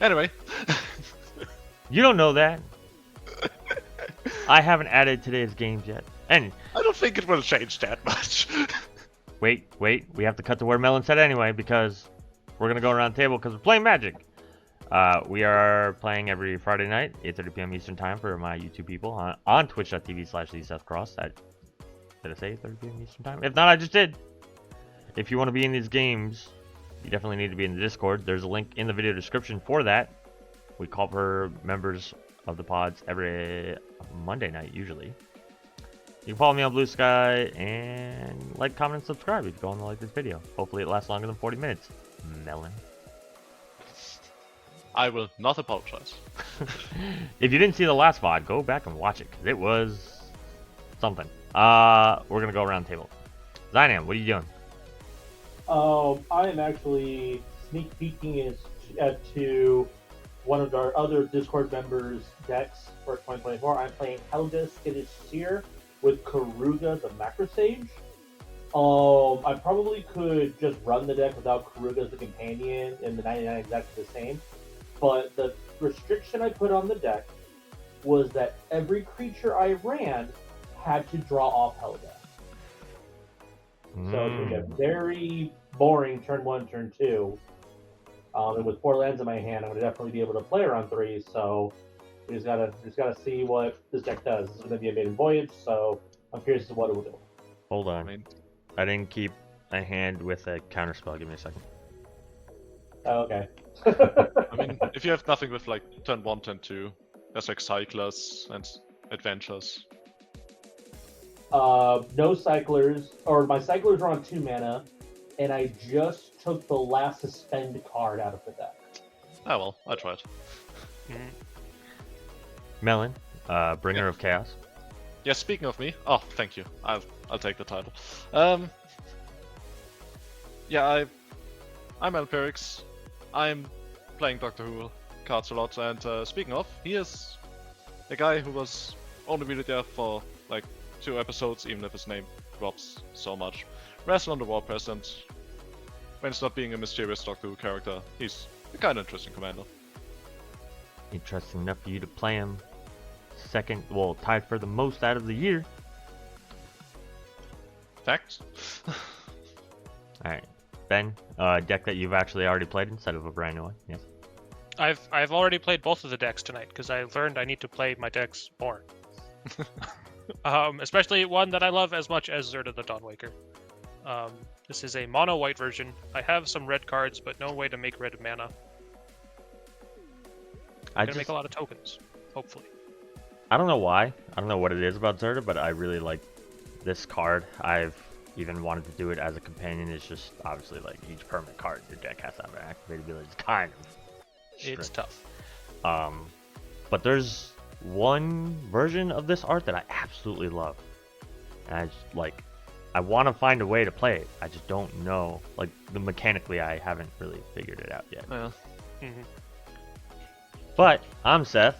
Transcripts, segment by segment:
Anyway. You don't know that. I haven't added today's games yet. And I don't think it will change that much. wait. We have to cut to where Melon said anyway because we're going to go around the table because we're playing Magic. We are playing every Friday night, 8:30 p.m. Eastern Time for my YouTube people on twitch.tv/Seth Did I say 8:30 p.m. Eastern Time? If not, I just did. If you want to be in these games, you definitely need to be in the Discord. There's a link in the video description for that. We call for members of the pods every Monday night, usually. You can follow me on Blue Sky and like, comment, and subscribe if you want to like this video. Hopefully it lasts longer than 40 minutes. Melon. I will not apologize. If you didn't see the last VOD, go back and watch it, because it was something. We're going to go around the table. Xynam, what are you doing? I am actually sneak peeking to one of our other Discord members' decks for 2024. I'm playing Helga, Skittish Seer with Keruga, the Macrosage. I probably could just run the deck without Keruga as the companion, and the 99 exactly the same. But the restriction I put on the deck was that every creature I ran had to draw off Helga. So it's going to get very boring turn 1, turn 2. And with 4 lands in my hand, I'm going to definitely be able to play around 3. So we just gotta see what this deck does. This is going to be a maiden voyage, so I'm curious as to what it will do. Hold on. I didn't keep a hand with a counterspell. Give me a second. Oh, okay. I mean, if you have nothing with like turn 1, turn 2, there's like cyclers and adventures. No cyclers, or my cyclers are on 2 mana, and I just took the last suspend card out of the deck. Oh well, I tried. Melon, bringer of chaos. Yeah, speaking of me, oh, thank you. I'll take the title. Yeah, I'm Melanpiriks. I'm playing Doctor Who cards a lot, and speaking of, he is a guy who was only really there for like 2 episodes, even if his name drops so much. Rassilon the War President. When it's not being a mysterious Doctor Who character, he's a kind of interesting commander. Interesting enough for you to play him second, well, tied for the most out of the year. Fact. Alright. Ben, deck that you've actually already played instead of a brand new one. Yes. I've already played both of the decks tonight because I learned I need to play my decks more. Especially one that I love as much as Zirda the Dawnwaker. This is a mono white version. I have some red cards, but no way to make red mana. I'm gonna make a lot of tokens, hopefully. I don't know why. I don't know what it is about Zirda, but I really like this card. I've even wanted to do it as a companion. It's just obviously like each permanent card your deck has to have an activated ability. It's kind of strict. It's tough. But there's one version of this art that I absolutely love, and I just like. I want to find a way to play it. I just don't know. Like mechanically, I haven't really figured it out yet. Yeah. But I'm Seth.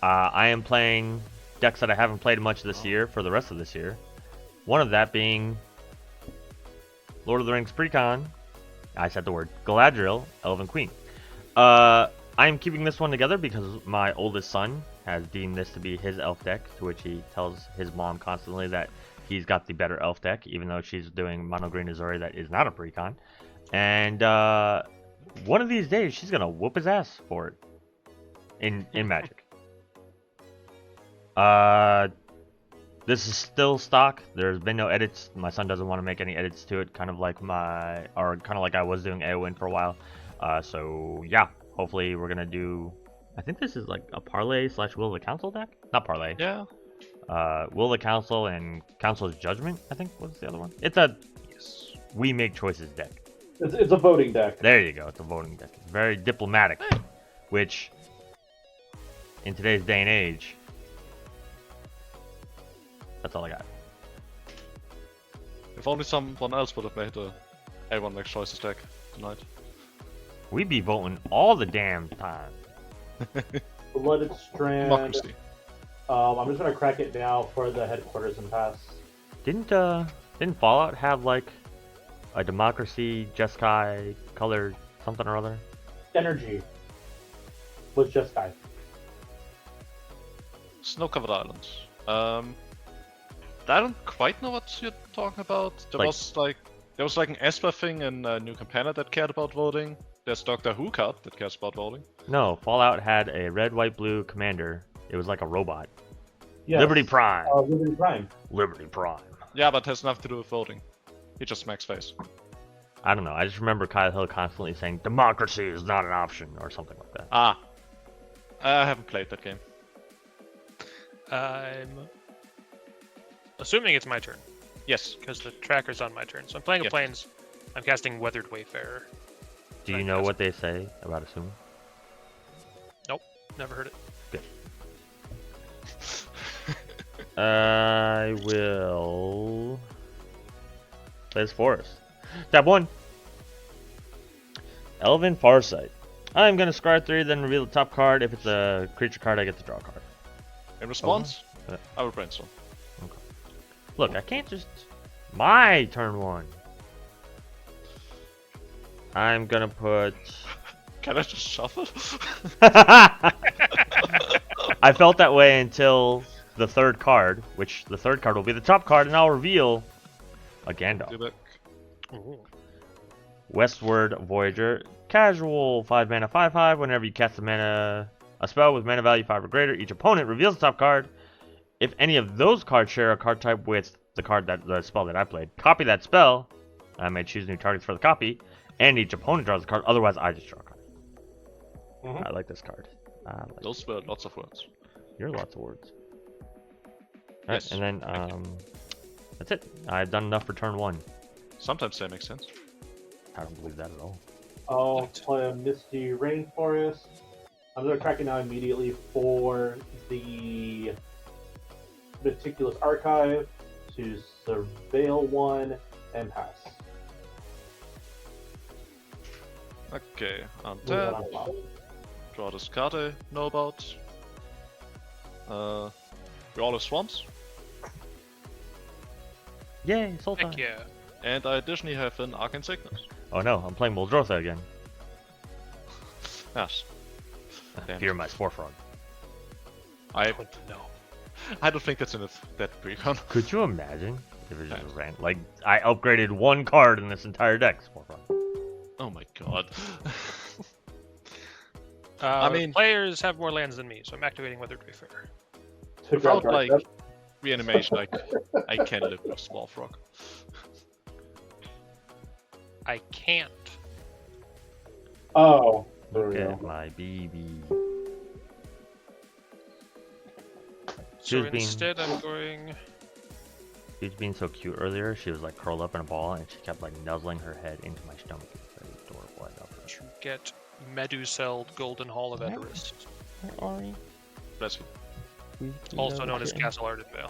I am playing decks that I haven't played much this year for the rest of this year. One of that being Lord of the Rings Precon. I said the word Galadriel, Elven-Queen. I am keeping this one together because my oldest son has deemed this to be his elf deck, to which he tells his mom constantly that he's got the better elf deck, even though she's doing mono green Azori that is not a precon. And one of these days, she's gonna whoop his ass for it in Magic. This is still stock. There's been no edits. My son doesn't want to make any edits to it, kind of like I was doing AoWin for a while. So yeah, hopefully we're gonna do. I think this is like a parlay / Will of the Council deck. Not parlay. Yeah. Will the Council and Council's Judgment, I think was the other one. It's a we make choices deck. It's a voting deck. There you go. It's a voting deck. It's very diplomatic, which in today's day and age, that's all I got. If only someone else would have made a A1 Max Choices deck tonight. We be voting all the damn time. Blooded Strand. Democracy. I'm just gonna crack it now for the headquarters and pass. Didn't Fallout have like a Democracy Jeskai colored something or other? Energy. was just Sky. Snow-covered island. I don't quite know what you're talking about. There was like an Esper thing in New Campana that cared about voting. There's Doctor Who card that cares about voting. No, Fallout had a red, white, blue commander. It was like a robot. Yes. Liberty Prime. Liberty Prime. Liberty Prime. Yeah, but it has nothing to do with voting. He just smacks face. I don't know. I just remember Kyle Hill constantly saying, democracy is not an option, or something like that. Ah. I haven't played that game. I'm assuming it's my turn, Yes. because the tracker's on my turn. So I'm playing a Plains. I'm casting Weathered Wayfarer. Do you know what they say about assuming? Nope, never heard it. Good. I will play this forest. Tab 1. Elven Farsight. I'm going to scry 3, then reveal the top card. If it's a creature card, I get to draw a card. In response, Yeah. I will brainstorm. Okay. Look, I can't just... My turn 1. I'm going to put... Can I just shuffle? I felt that way until the third card, which the third card will be the top card, and I'll reveal a Gandalf. Do that. Ooh. Westward Voyager. Casual 5 mana 5/5. Whenever you cast a spell with mana value 5 or greater, each opponent reveals the top card. If any of those cards share a card type with the spell that I played, copy that spell. I may choose new targets for the copy, and each opponent draws a card. Otherwise, I just draw a card. Mhm. I like this card. Those were lots of words. You're lots of words. Alright, Yes. and then that's it. I've done enough for turn 1. Sometimes they make sense. I don't believe that at all. I'll play a Misty Rainforest. I'm going to track it now immediately for the Meticulous Archive to surveil 1 and pass. Okay, on Move that tap. on top. Draw this card I know about. We all have swamps. Yay, Sultan. Heck yeah. And I additionally have an Arcane Signet. Oh no, I'm playing Muldrotha again. Yes. Damn Fear it. my Spore Frog. I No. don't think that's in that precon. Could you imagine if it just Nice. ran? Like, I upgraded 1 card in this entire deck. Spore Frog. Oh my god. I mean- mean, players have more lands than me, so I'm activating Weathered Wayfarer. To Without grab like Dark Depth. reanimation, I can live with Small Frog. I can't. Oh, there we Look go. at my BB. She So was being- instead, I'm going. She was being so cute earlier. She was like curled up in a ball, and she kept like nuzzling her head into my stomach. It's very adorable. I love her. to get Meduseld Golden Hall of Everest, Bless you. also known as Castle Ardenvale.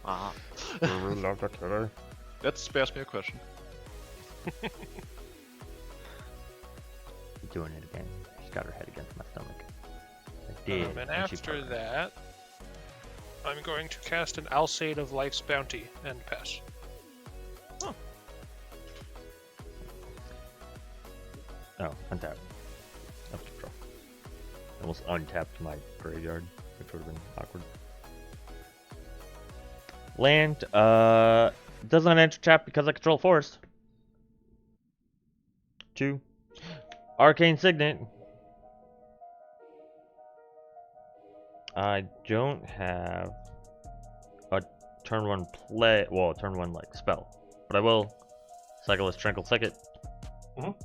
Ah. We love the killer. That spares me a question. Doing it again. She's got her head against my stomach. I did. And and she after purred. that, I'm going to cast an Alseid of Life's Bounty and pass. Oh, untap. Up to draw. Almost untapped my graveyard, which would have been awkward. Land, does not enter tap because I control forest. 2. Arcane Signet. I don't have a turn 1 play, well, a turn 1 like spell, but I will Cyclist Tranquil Thicket. Mhm.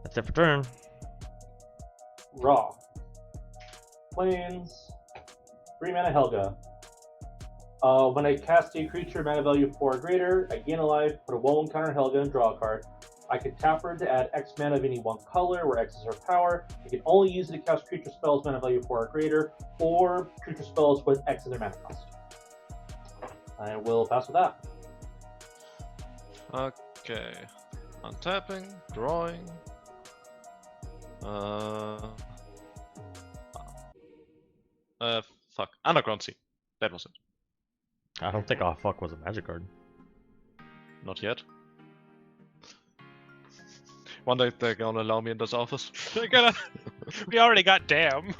That's it for turn. Raw. Plains. 3 mana Helga. When I cast a creature mana value 4 or greater, I gain a life, put a 1/1 counter Helga, and draw a card. I can tap her to add X mana of any one color, where X is her power. I can only use it to cast creature spells mana value 4 or greater, or creature spells with X in their mana cost. I will pass with that. Okay. Untapping, drawing. Fuck. Underground Sea. That was it. I don't think oh fuck was a magic card. Not yet. One day they're gonna allow me in this office. They're gonna. We already got damn.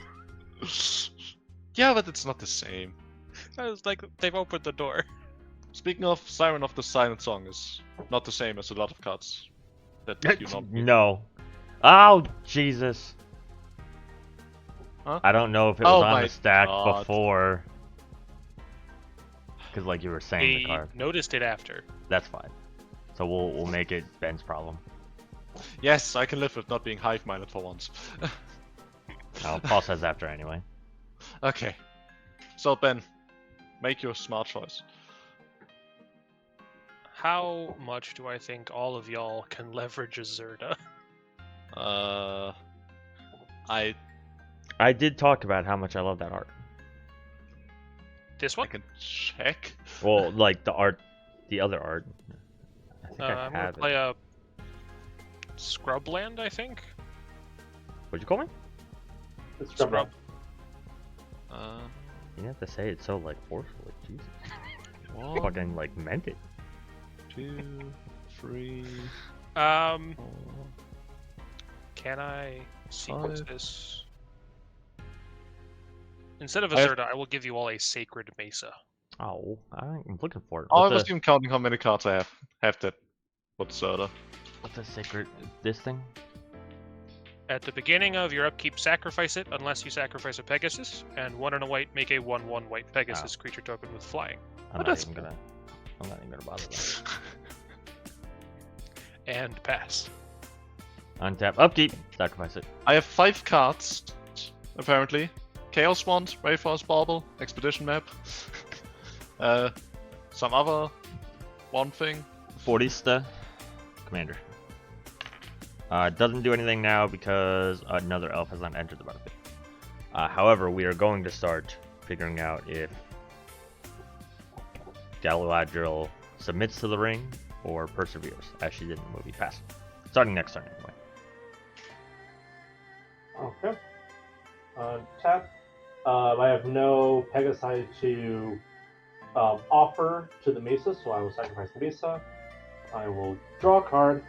Yeah, but it's not the same. I was like, they've opened the door. Speaking of, Siren of the Silent Song is not the same as a lot of cards that you normally. No. Oh, Jesus. Huh? I don't know if it was Oh on my the stack God. before. Because, like you were saying, the We card. noticed it after. That's fine. So we'll make it Ben's problem. Yes, I can live with not being hive-minded for once. No, Paul says after anyway. Okay. So Ben, make your smart choice. How much do I think all of y'all can leverage a Zirda? I did talk about how much I love that art. This I one? can check. Well, like the art, the other art. I think I I'm gonna have play it. a Scrubland, I think. What'd you call me? It's Scrub. You have to say it so like forcefully. Jesus. One, Fucking like meant it. 2, 3, Um, 4. can I sequence 5. this? Instead of a I have- Zirda, I will give you all a Sacred Mesa. Oh, I'm looking for it. Oh, I What's wasn't even counting how many cards I have that. What's Zirda? what's a secret? This thing? At the beginning of your upkeep, sacrifice it unless you sacrifice a Pegasus, and 1 and a white, make a 1/1 white Pegasus creature token with flying. I'm But not that's even gonna. I'm not even gonna bother that. And pass. Untap, upkeep, sacrifice it. I have 5 cards, apparently. Chaos Wand, Rayforce Bauble, Expedition Map. Some other one thing. Fortista, commander. Doesn't do anything now because another elf has not entered the battlefield. However, we are going to start figuring out if Galadriel submits to the ring or perseveres, as she did in the movie. Pass. Starting next turn, anyway. Okay. Tap. I have no Pegasi to offer to the Mesa, so I will sacrifice the Mesa. I will draw a card.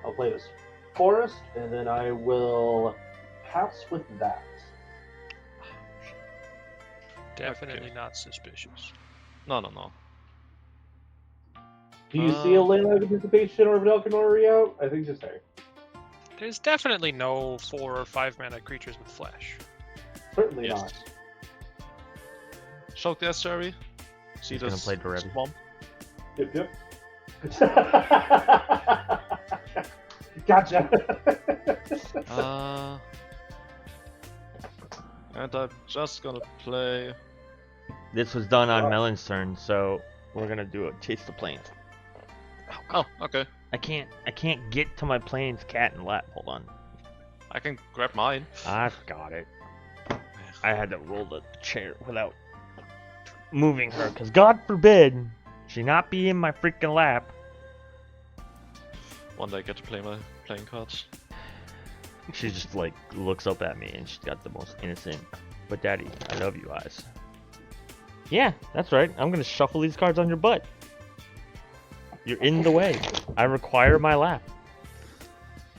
I'll play this Forest, and then I will pass with that. Definitely not suspicious. No. Do you see a Land of Anticipation or Velcanori out? I think just there. There's definitely no 4 or 5 mana creatures with flash. Certainly Yes. not. Shock the Estuary. See He's gonna this play Doretti. swamp. Yep. Gotcha. And I'm just gonna play. This was done on Melon's turn, so we're gonna do a chase the plains. Oh, okay. I can't get to my plains cat and lap. Hold on. I can grab mine. I've got it. I had to roll the chair without moving her, because God forbid she not be in my freaking lap. One day I get to play my playing cards. She just like looks up at me and she's got the most innocent, but daddy, I love you eyes. Yeah, that's right. I'm gonna shuffle these cards on your butt. You're in the way. I require my lap.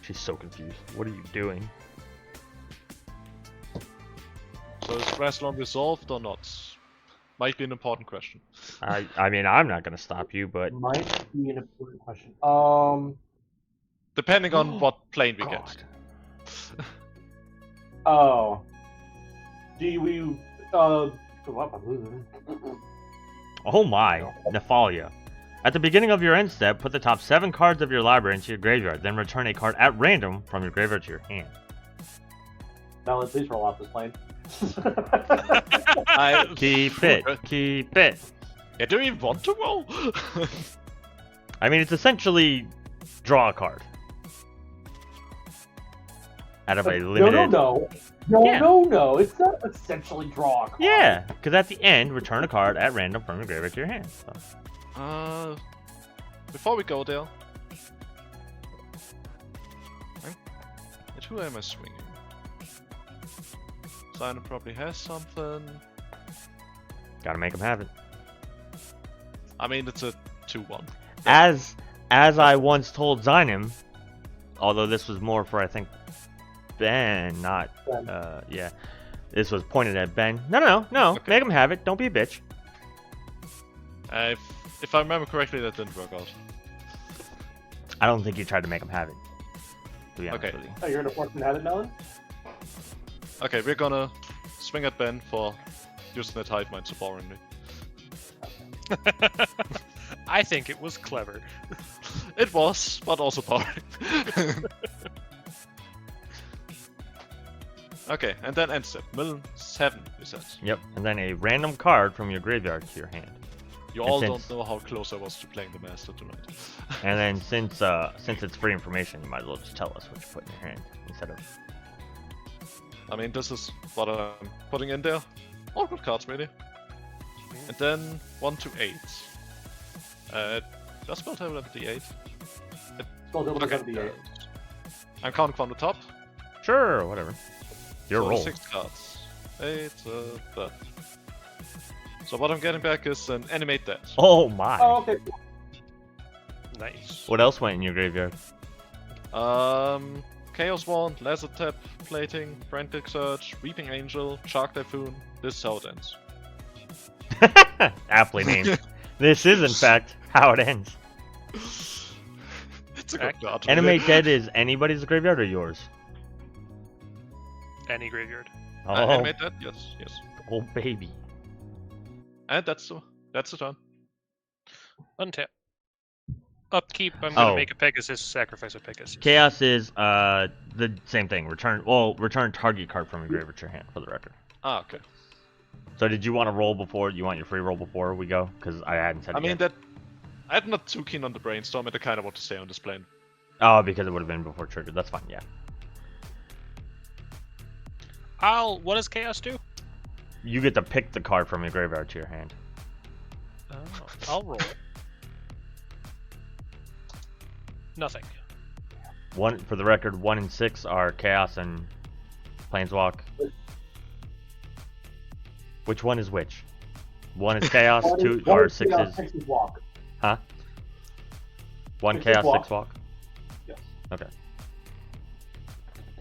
She's so confused. What are you doing? So is Rassilon resolved or not? Might be an important question. I mean, I'm not gonna stop you, but Might be an important question. Depending on what plane we God. get. Oh. Do we Oh my, Nephalia. At the beginning of your end step, put the top 7 cards of your library into your graveyard, then return a card at random from your graveyard to your hand. Melon, please roll off this plane. Keep it. Keep it. Yeah, do we want to roll? I mean, it's essentially draw a card. Out of a limited... No. It's not essentially draw a card. Yeah, because at the end, return a card at random from your graveyard to your hand. So. Before we go there, at who am I swinging? Xynam probably has something. Gotta make him have it. I mean, it's a 2-1. As I once told Xynam, although this was more for, I think, Ben, not Ben. yeah. This was pointed at Ben. No. Okay. Make him have it. Don't be a bitch. If I remember correctly, that didn't work out. I don't think you tried to make him have it. To be honest Okay. with you. Oh, you're gonna force him to have it, Melon? Okay, we're gonna swing at Ben for using that hive mind so boringly. I think it was clever. It was, but also boring. Okay, and then end step. Mill 7, you said. Yep. And then a random card from your graveyard to your hand. You And all since- don't know how close I was to playing the Master tonight. And then since it's free information, you might as well just tell us what you put in your hand instead of. I mean, this is what I'm putting in there. All good cards, really. And then 1 to 8. Does Spelltable have D8? Spelltable Okay, doesn't be it. I'm counting from the top. Sure, whatever. Your So roll. 6 cards. 8, that. So what I'm getting back is an animate that. Oh my. Oh, okay. Nice. What else went in your graveyard? Chaos Wand, Laser Tap, Plating, Frantic Surge, Weeping Angel, Shark Typhoon. This is how it ends. Aptly named. This is, in fact, how it ends. It's a good card. Animate Dead is anybody's graveyard or yours? Any graveyard. Oh, Animate that? Yes, yes. oh baby. And that's the turn. Untap. Upkeep, I'm gonna Oh. make a Pegasus, sacrifice a Pegasus. Chaos is the same thing. Return target card from your graveyard to your hand, for the record. Ah, okay. So did you want to roll before? You want your free roll before we go? Because I hadn't said it I mean yet. that. I'm not too keen on the brainstorm, and I kind of want to stay on this plane. Oh, because it would have been before triggered. That's fine, yeah. What does Chaos do? You get to pick the card from your graveyard to your hand. Oh, I'll roll it. Nothing. One, for the record, 1 and 6 are Chaos and Planeswalk. Which one is which? 1 is Chaos, 2 or 6 is... 6 is walk. Huh? 1 6 is Chaos, walk. 6 Walk? Yes. Okay.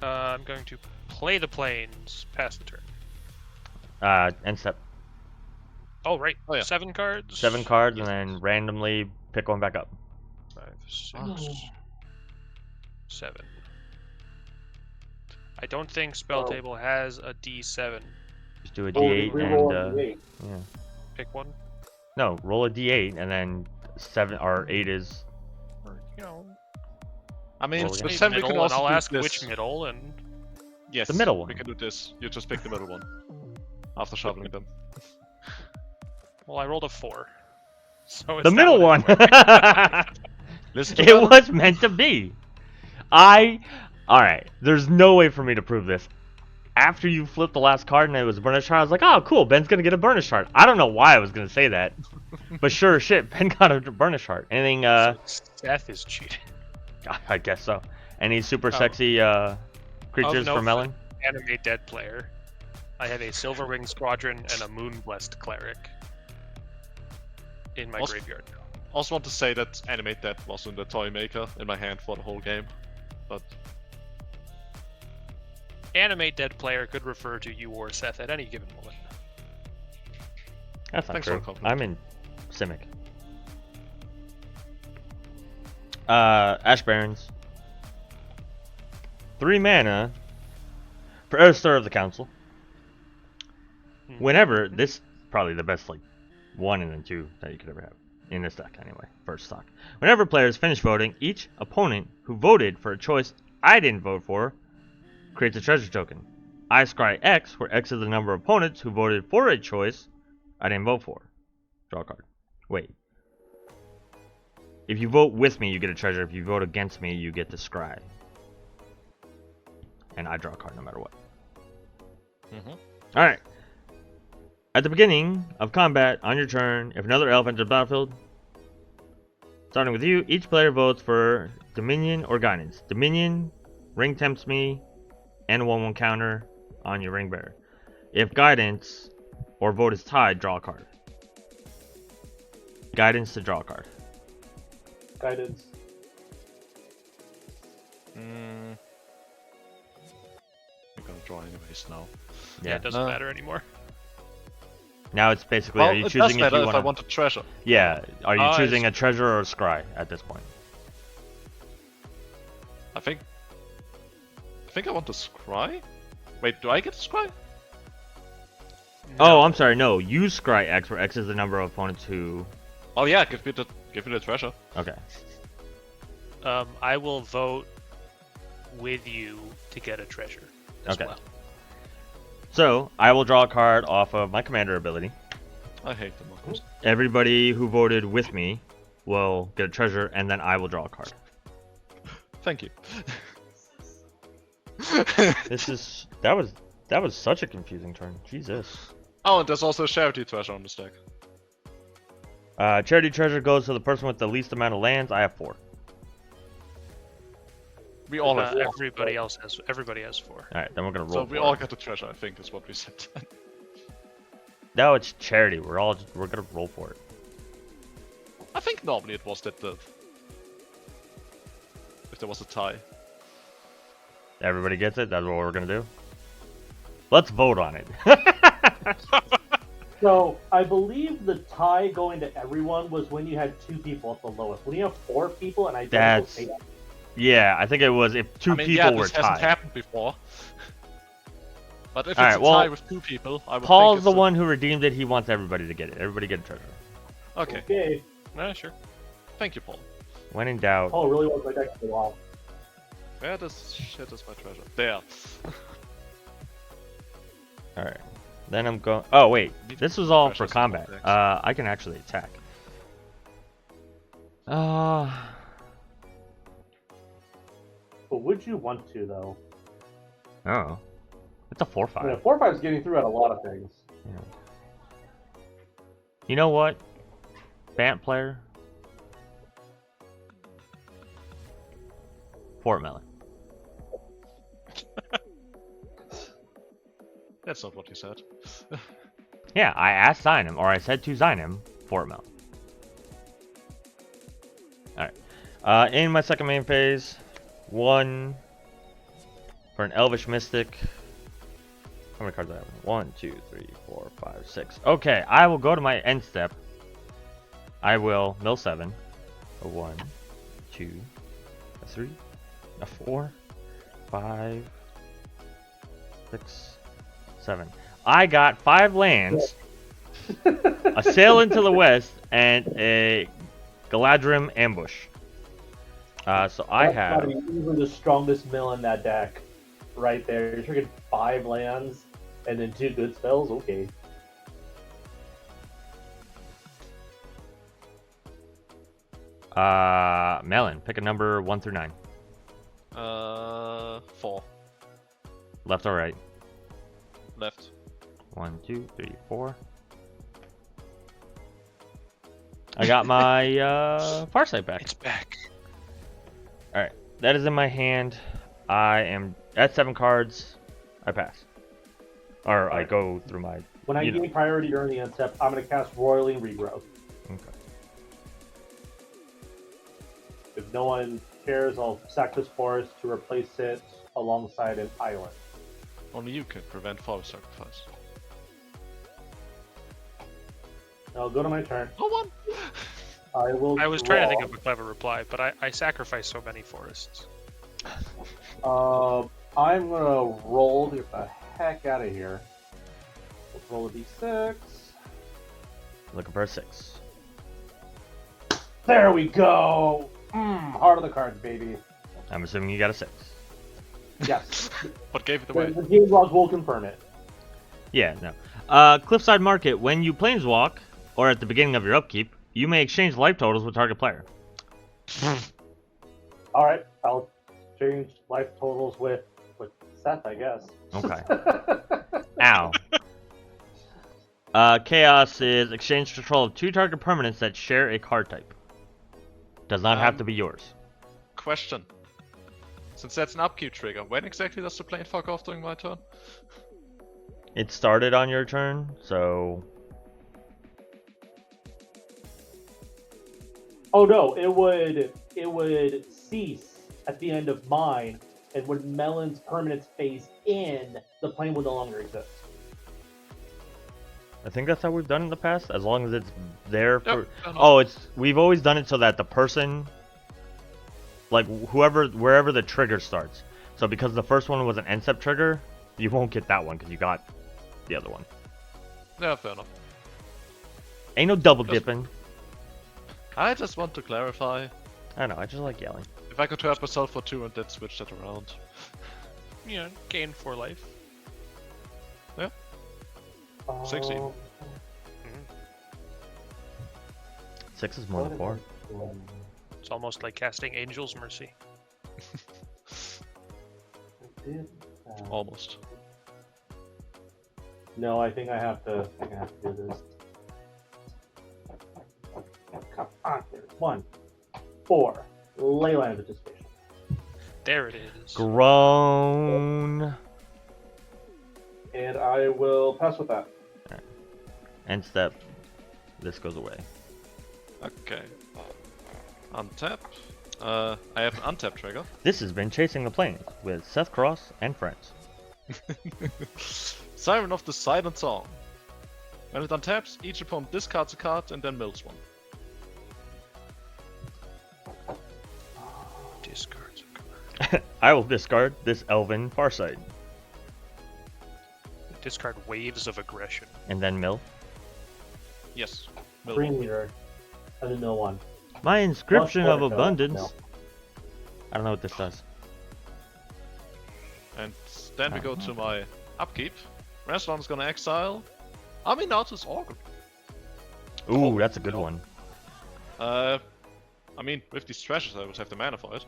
I'm going to play the planes, pass the turn. End step. Oh, right. Oh, yeah. 7 cards. 7 cards and then randomly pick one back up. 5, 6, Oh. 7. I don't think Spelltable has a D7. Just do a Oh, D8 reroll and... a D8. yeah. Pick one. No, roll a D8 and then 7 or 8 is... Or, you know, I mean, Roll again. with say 7 we middle, can also and I'll do ask this. which middle, and Yes, The middle one. We can do this. You just pick the middle one after shuffling them. well, I rolled a 4. So it's The that middle one! Listen to It that. was meant to be. Alright, there's no way for me to prove this. After you flipped the last card and it was a burnish shard, I was like, oh cool, Ben's gonna get a burnish shard. I don't know why I was gonna say that. But sure as shit, Ben got a burnish shard. Anything, Seth is cheating. I guess so. Any super Oh. sexy, creatures note for Melon? Animate Dead player. I have a Silver Wing Squadron and a Moon Blessed Cleric in my Also- graveyard. Also want to say that Animate That was in the Toy Maker in my hand for the whole game. But Animate Dead player could refer to you or Seth at any given moment. That's not Thanks for true. the compliment. I'm in Simic. Ash Barons. 3 mana for Erstar of the Council. Whenever, this probably the best like 1 and then 2 that you could ever have. In this deck anyway, first stock. Whenever players finish voting, each opponent who voted for a choice I didn't vote for creates a treasure token. I scry X, where X is the number of opponents who voted for a choice I didn't vote for. Draw a card. Wait. If you vote with me, you get a treasure. If you vote against me, you get to scry. And I draw a card no matter what. Alright. At the beginning of combat, on your turn, if another elf enters the battlefield, starting with you, each player votes for Dominion or Guidance. Dominion, ring tempts me, and a 1/1 counter on your ring bearer. If Guidance or vote is tied, draw a card. Guidance to draw a card. Guidance. draw anyways now. Yeah, it doesn't matter anymore. Now it's basically, Well, are you it choosing does matter if you if I want a treasure. Yeah, are you I choosing see. a treasure or a scry at this point? I think I want to scry. Wait, do I get to scry? Oh, I'm sorry. No, you scry X, where X is the number of opponents who. Oh yeah, give me the treasure. Okay. I will vote with you to get a treasure as Okay. well. So I will draw a card off of my commander ability. I hate the Macros. Everybody who voted with me will get a treasure, and then I will draw a card. Thank you. That was such a confusing turn. Jesus. Oh, and there's also a charity treasure on the stack. Charity treasure goes to the person with the least amount of lands. I have 4. We all have four. Everybody has 4. All right, then we're gonna roll. So we for all it. get the treasure, I think, is what we said. No, it's charity. We're gonna roll for it. I think normally it was that if there was a tie. Everybody gets it. That's what we're gonna do. Let's vote on it. So I believe the tie going to everyone was when you had 2 people at the lowest. When you have 4 people and identical That's- fate, Yeah, I think it was if 2 I mean, people yeah, were this hasn't tied. happened before. But if it's Alright, a well, tie with 2 people, I would Paul's think the it's one who redeemed it. He wants everybody to get it. Everybody get a treasure. Okay. okay. Yeah, sure. Thank you, Paul. When in doubt. Oh, it really was my deck for a while. Where this shit is my treasure? There. Alright. Then I'm going. Oh, wait. This was all for Precious combat. context. I can actually attack. But would you want to, though? Oh. It's a 4/5. I mean, 4/5 is getting through at a lot of things. Yeah. You know what? Bant player. Fort Melon. That's not what you said. Yeah, I asked Xynam, or I said to Xynam, Fort Melon. Alright. In my second main phase, 1 for an Elvish Mystic. How many cards do I have? 1, 2, 3, 4, 5, 6. Okay, I will go to my end step. I will mill 7. A 1, 2, a 3, a 4, 5, 6, 7. I got 5 lands, a Sail into the West, and a Galadriel Ambush. So I That's have. probably easily the strongest mill in that deck, right there. You're freaking 5 lands and then 2 good spells. Okay. Melon, pick a number 1 through 9. 4. Left or right? Left. 1, 2, 3, 4. I got my Farsight back. It's back. Alright, that is in my hand. I am at 7 cards. I pass. Or I go through my. When I gain priority during the end step, I'm going to cast Roiling Regrowth. Okay. If no one cares, I'll sack this forest to replace it alongside an island. Only you can prevent forest sacrifice. I'll go to my turn. Oh, one! I will. I was trying to think of a clever reply, but I sacrificed so many forests. I'm gonna roll to get the heck out of here. Let's roll a d6. Looking for a 6. There we go. Heart of the cards, baby. I'm assuming you got a 6. Yes. What gave it the, away? the game log will confirm it. Yeah, no. Cliffside Market. When you planeswalk, or at the beginning of your upkeep, you may exchange life totals with target player. All right, I'll change life totals with Seth, I guess. Okay. Ow. Chaos is exchange control of 2 target permanents that share a card type. Does not have to be yours. Question. Since that's an upkeep trigger, when exactly does the plane fuck off during my turn? It started on your turn, so. Oh no, it would cease at the end of mine, and when Melon's permanents phase in, the plane will no longer exist. I think that's how we've done in the past, as long as it's there for... Yep. Oh, we've always done it so that the person, like wherever the trigger starts. So because the first one was an NCEP trigger, you won't get that one because you got the other one. Yeah, fair enough. Ain't no double dipping. I just want to clarify. I know, I just like yelling. If I could hurt myself for 2 and then switch that around. Yeah, gain 4 life. 16. Mhm. 6 is more than 4. It's almost like casting Angel's Mercy. Almost. No, I think I have to do this. Come on here. 1, 4. Leyline of Anticipation. There it is. Groan. And I will pass with that. End step. This goes away. Okay. Untap. I have an untap trigger. This has been Chasing the Plains with Seth Cross and friends. Siren of the Silent Song. When it untaps, each opponent discards a card and then mills one. Discards a card. I will discard this Elven Farsight. Discard Waves of Aggression. And then mill. Yes. Mill Green one. leader. I didn't know one. My Inscription Plus of 4 to Abundance. no. I don't know what this does. And then we go to my upkeep. Rassilon is gonna exile. Aminatus Organ. Ooh, that's a good one. I mean, with these treasures, I would have the mana for it.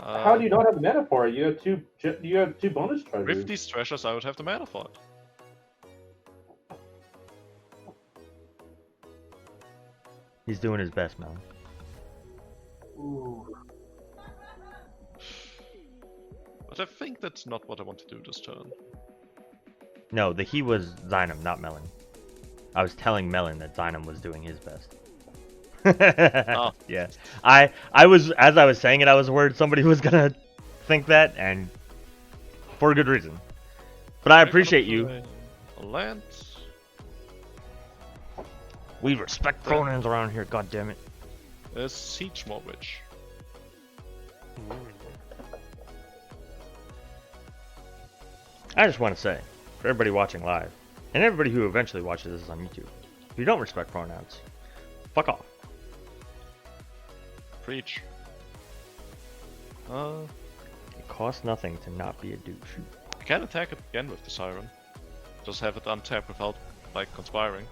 How do you not have mana for it? You have two bonus treasures. With these treasures, I would have the mana for it. He's doing his best, Mel. Ooh. But I think that's not what I want to do this turn. No, he was Xynam, not Melon. I was telling Melon that Xynam was doing his best. Oh. Yeah. I was, as I was saying it, I was worried somebody was gonna think that, and for a good reason. But I appreciate you. A land. We respect pronouns around here, god damn it. A Siege Witch. I just want to say, for everybody watching live, and everybody who eventually watches this on YouTube, if you don't respect pronouns, fuck off. Preach. It costs nothing to not be a douche. I can attack it again with the Siren. Just have it untapped without, like, conspiring.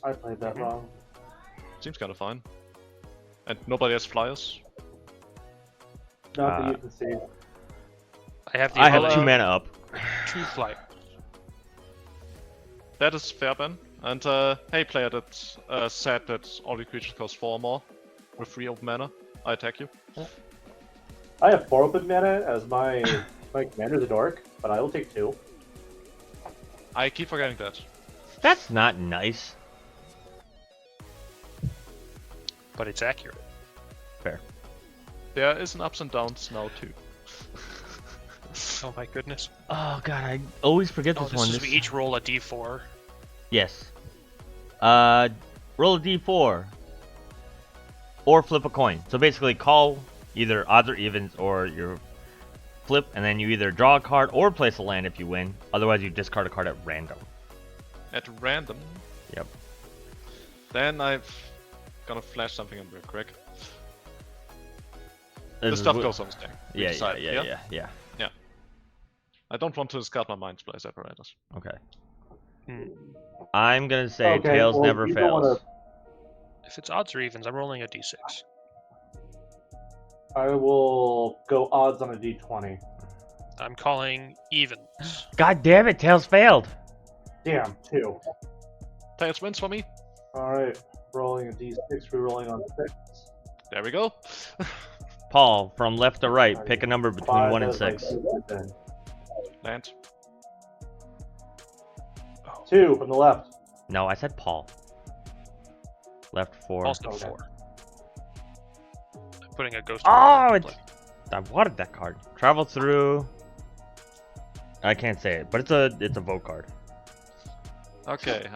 I played that wrong. Seems kind of fine. And nobody has flyers. Not that you can see. I have the I have ability 2 mana up. to fly. That is fair, Ben. And hey, player that said that all your creatures cost 4 or more with 3 open mana, I attack you. I have 4 open mana as my commander's a dork, but I will take 2. I keep forgetting that. That's not nice. But it's accurate. Fair. There is an ups and downs now too. Oh my goodness. Oh god, I always forget Oh, this this one. is we each roll a d4. Yes. Roll a d4. Or flip a coin. So basically call either odds or evens or your flip, and then you either draw a card or place a land if you win. Otherwise you discard a card at random. At random. Yep. Then I've gonna flash something in real quick. This The is stuff wh- goes on the stack. We decide, Yeah. I don't want to discard my Mind Splice apparatus. Okay. Hmm. I'm gonna say Okay, Tails well, never you don't fails. wanna- If it's odds or evens, I'm rolling a d6. I will go odds on a d20. I'm calling evens. God damn it, Tails failed. Damn, 2. Tails wins for me. Alright, rolling a d6, rerolling on 6. There we go. Paul, from left to right, pick a number between 5, 1 and that's like 6. land. 2 from the left. No, I said Paul. Left 4. Also Okay. 4. I'm putting a ghost. Oh, in it's... I wanted that card. Travel through. I can't say it, but it's a vote card. Okay,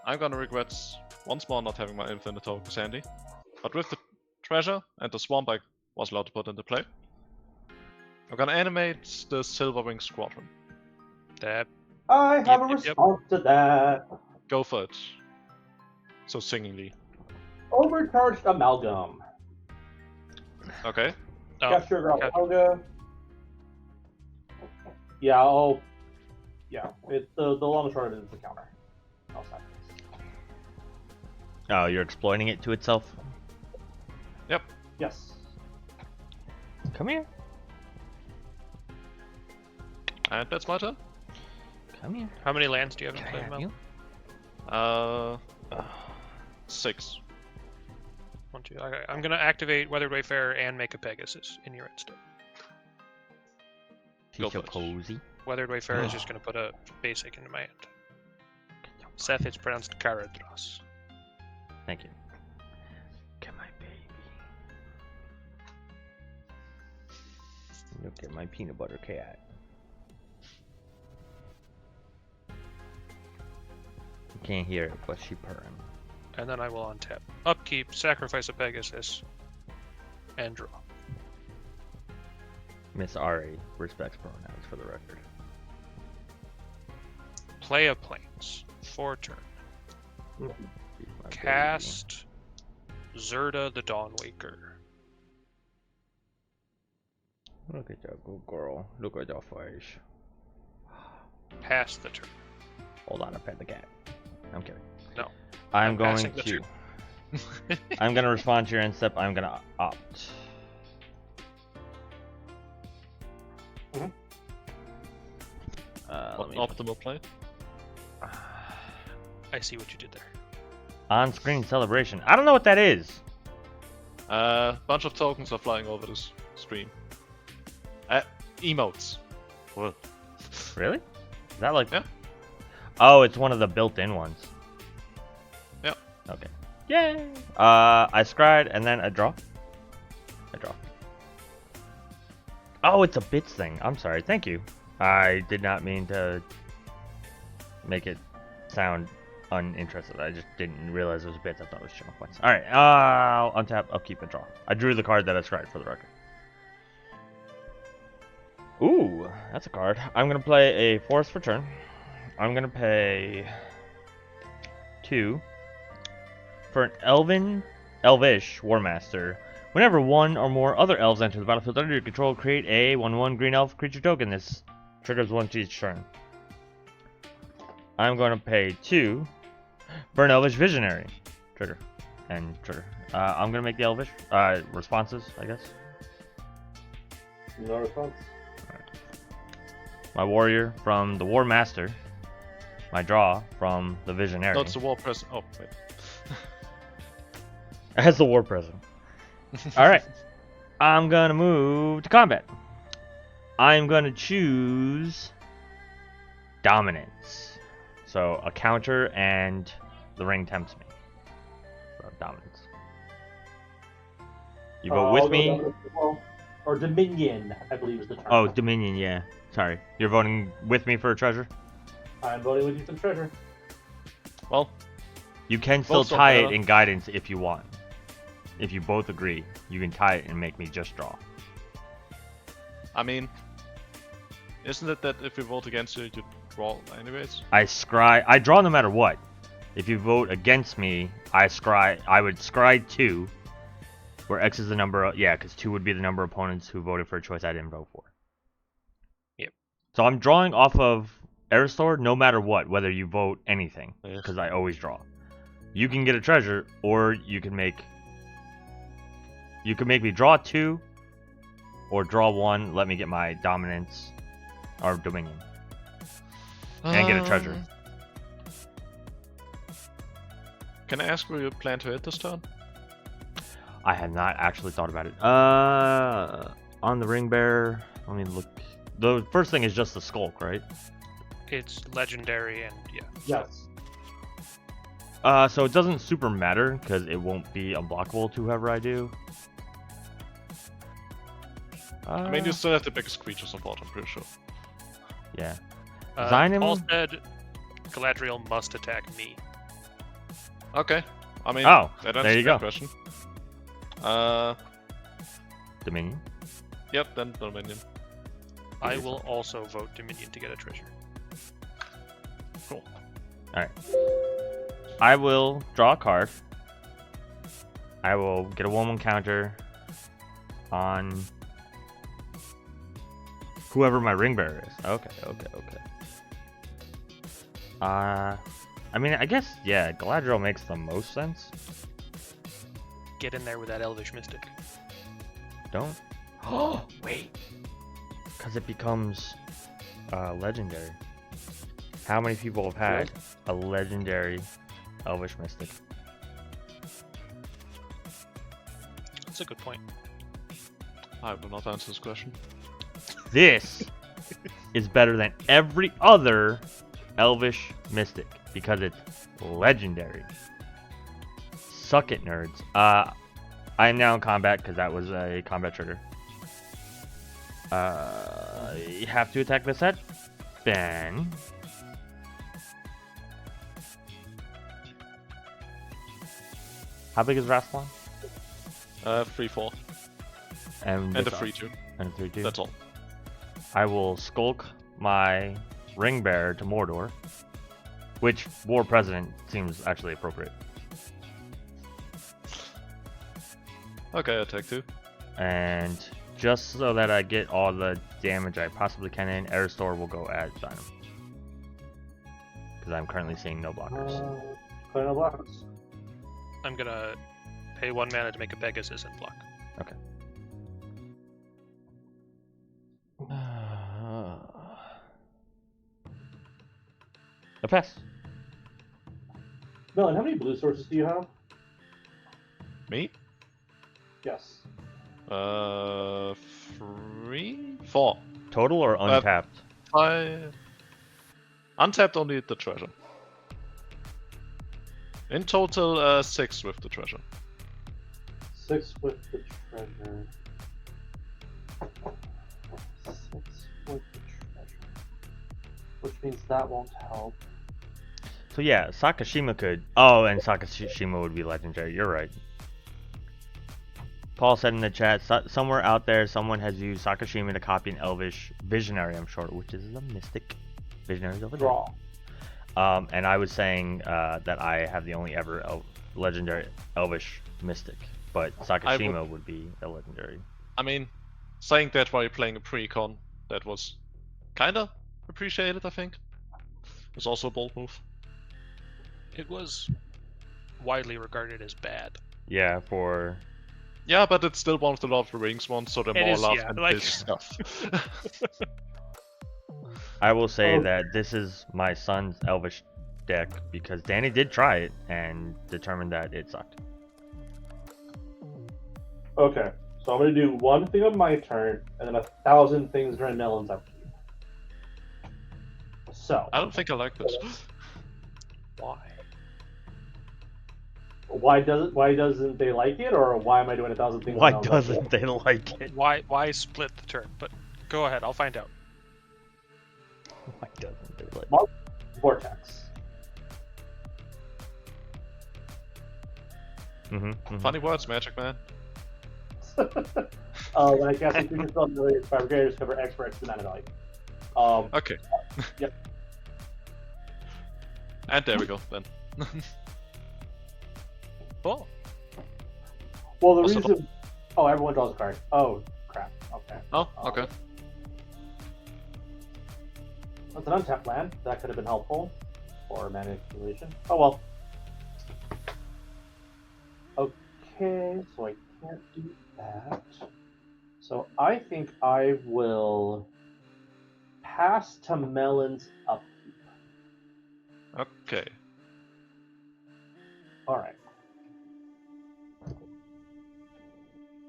I'm gonna regret once more not having my infinite tokens handy. But with the treasure and the swamp I was allowed to put into play, I'm gonna animate the Silverwing Squadron. That I have Yep, a yep, yep. response to that. Go for it. So singingly. Overcharged amalgam. Okay. oh, Gesture girl okay. Helga. Yeah, it's the long and short of it is the counter. I'll sacrifice. Oh, you're exploiting it to itself? Yes. Come here. And that's my turn. Come here. How many lands do you have in Can I play, have Mel? you? 6. 1, 2. Okay, I'm gonna activate Weathered Wayfarer and make a Pegasus in your end step. Go She's so for it. cozy. Weathered Wayfarer is just gonna put a basic into my hand. Seth, it's pronounced Galadriel. Thank you. Get my baby. Look at my peanut butter cat. You can't hear it, but she purring. And then I will untap. Upkeep, sacrifice a Pegasus, and draw. Miss Ari respects pronouns for the record. Play a Plains. 4 turn. She's my Cast Zirda the Dawnwaker. baby. Look at that good girl. Look at your face. Pass the turn. Hold on, I pet the cat. I'm kidding. No. I'm I'm going passing the to. turn. I'm gonna respond to your end step. I'm gonna opt. Mhm. Let me Optimal play. I see what you did there. on-screen celebration. I don't know what that is. Bunch of tokens are flying over this stream. Emotes. Whoa. Really? Is that like? Yeah. Oh, it's one of the built-in ones. Yep. Okay. Yay! I scryed and then I draw. I draw. Oh, it's a bits thing. I'm sorry. Thank you. I did not mean to make it sound uninterested. I just didn't realize it was bits. I thought it was channel points. All right. I'll untap, upkeep, and draw. I drew the card that I scryed for the record. Ooh, that's a card. I'm gonna play a forest for turn. I'm gonna pay 2 for an Elvish War Master. Whenever one or more other elves enter the battlefield under your control, create a 1/1 green elf creature token. This triggers once each turn. I'm going to pay 2 for an Elvish Visionary. Trigger. And trigger. I'm going to make the Elvish responses, I guess. No response. My warrior from the War Master. My draw from the Visionary. No, it's the war press. Oh, wait. As the War Present. Alright. I'm going to move to combat. I'm going to choose Dominance. So a counter and the ring tempts me. So Dominance. You vote with me. Or Dominion, I believe is the term. Oh, Dominion, yeah. Sorry. You're voting with me for a treasure? I'm voting with you for the treasure. Well, You can still Votes are tie it better. in guidance if you want. If you both agree, you can tie it and make me just draw. I mean, isn't it that if we vote against you, you draw anyways? I draw no matter what. If you vote against me, I would scry 2, where X is the number of, yeah, because 2 would be the number of opponents who voted for a choice I didn't vote for. Yep. So I'm drawing off of Eristor no matter what, whether you vote anything, Yes. because I always draw. You can get a treasure, or you can make me draw 2, or draw 1, let me get my dominance, or dominion, and get a treasure. Can I ask where you plan to hit this turn? I have not actually thought about it. On the ring bearer, let me look. The first thing is just the skulk, right? It's legendary and yeah. Yes. So it doesn't super matter because it won't be unblockable to whoever I do. I mean, you still have the biggest creature support, I'm pretty sure. Yeah. Paul Xynam. said Galadriel must attack me. Okay. I mean, Oh, that there answers you that go. question. Dominion. Yep, then Dominion. I will also vote Dominion to get a treasure. Cool. Alright. I will draw a card. I will get a 1/1 counter on whoever my ring bearer is. Okay. I mean, I guess, yeah, Galadriel makes the most sense. Get in there with that Elvish Mystic. Don't. Oh, wait. Because it becomes legendary. How many people have had a legendary Elvish Mystic? That's a good point. I will not answer this question. This is better than every other Elvish Mystic because it's legendary. Suck it, nerds. I am now in combat because that was a combat trigger. You have to attack the set. Then how big is Rassilon? 3/4. And a 3/2. And a 3/2. That's all. I will skulk my ring bearer to Mordor, which War President seems actually appropriate. Okay, attack 2. And just so that I get all the damage I possibly can in, Airstore will go at Xynam. Because I'm currently seeing no blockers. Final blocks. I'm gonna pay 1 mana to make a Pegasus and block. Okay. A pass. Melon, how many blue sources do you have? Me? Yes. 3? 4. Total or untapped? Untapped only the treasure. In total, 6 with the treasure. 6 with the treasure. 6 with the treasure. Which means that won't help. So yeah, Sakashima could... Oh, and Sakashima would be legendary. You're right. Paul said in the chat, somewhere out there, someone has used Sakashima to copy an Elvish Visionary, I'm sure, which is a Mystic. Visionary's over there. Draw. And I was saying that I have the only ever legendary Elvish Mystic, but Sakashima would be a legendary. I mean, saying that while you're playing a pre-con, that was kinda appreciated, I think. It was also a bold move. It was widely regarded as bad. Yeah, for... Yeah, but it's still one of the Lord of the Rings ones, so they're It more is, loved yeah, than like- this stuff. I will say that this is my son's Elvish deck because Danny did try it and determined that it sucked. Okay, so I'm gonna do one thing on my turn, and then 1,000 things during Melon's upkeep. So, I don't think I like this. Why? why doesn't they like it, or why am I doing 1,000 things? Why on Melon's doesn't upkeep? they like it? Why split the turn? But go ahead, I'll find out. Why doesn't they like Mark Vortex. it? Funny words, Magic Man. When I cast a creature spell ability, Fabricator discover X for X amount of value. Okay. Yep. And there we go, then. Oh, Well, the Also- reason. Oh, everyone draws a card. Oh, crap. Okay. Oh, okay. That's an untapped land. That could have been helpful for manipulation. Oh well. Okay, so I can't do that. So I think I will pass to Melon's upkeep. Okay. All right.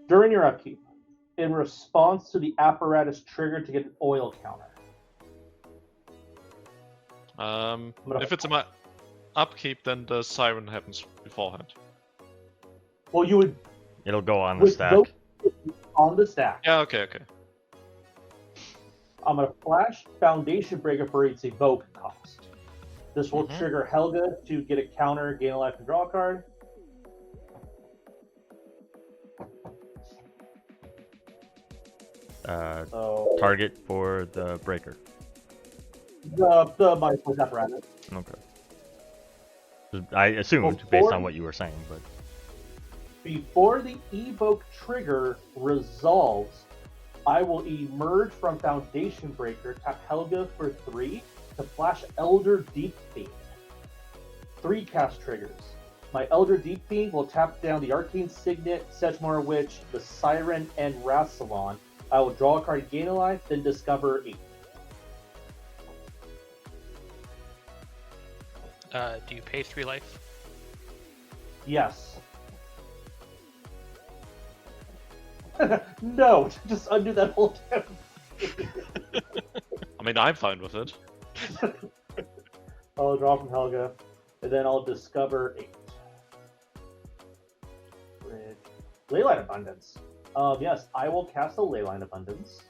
During your upkeep, in response to the apparatus trigger to get an oil counter. If it's in my... upkeep, then the siren happens beforehand. Well, you would It'll go on the with stack. those on the stack. Yeah, okay. I'm gonna flash Foundation Breaker for its evoke cost. This will trigger Helga to get a counter, gain a life, and draw a card. So Target for the breaker. the my apparatus. Okay. I assumed based on what you were saying, but Before the evoke trigger resolves, I will emerge from Foundation Breaker, tap Helga for 3 to flash Elder Deep Fiend. 3 cast triggers. My Elder Deep Fiend will tap down the Arcane Signet, Sedgemoor Witch, the Siren, and Rassilon. I will draw a card, gain a life, then discover 8. Do you pay 3 life? Yes. No, just undo that whole damn thing. I mean, I'm fine with it. I'll draw from Helga, and then I'll discover 8. Leyline Abundance. Yes, I will cast a Leyline Abundance.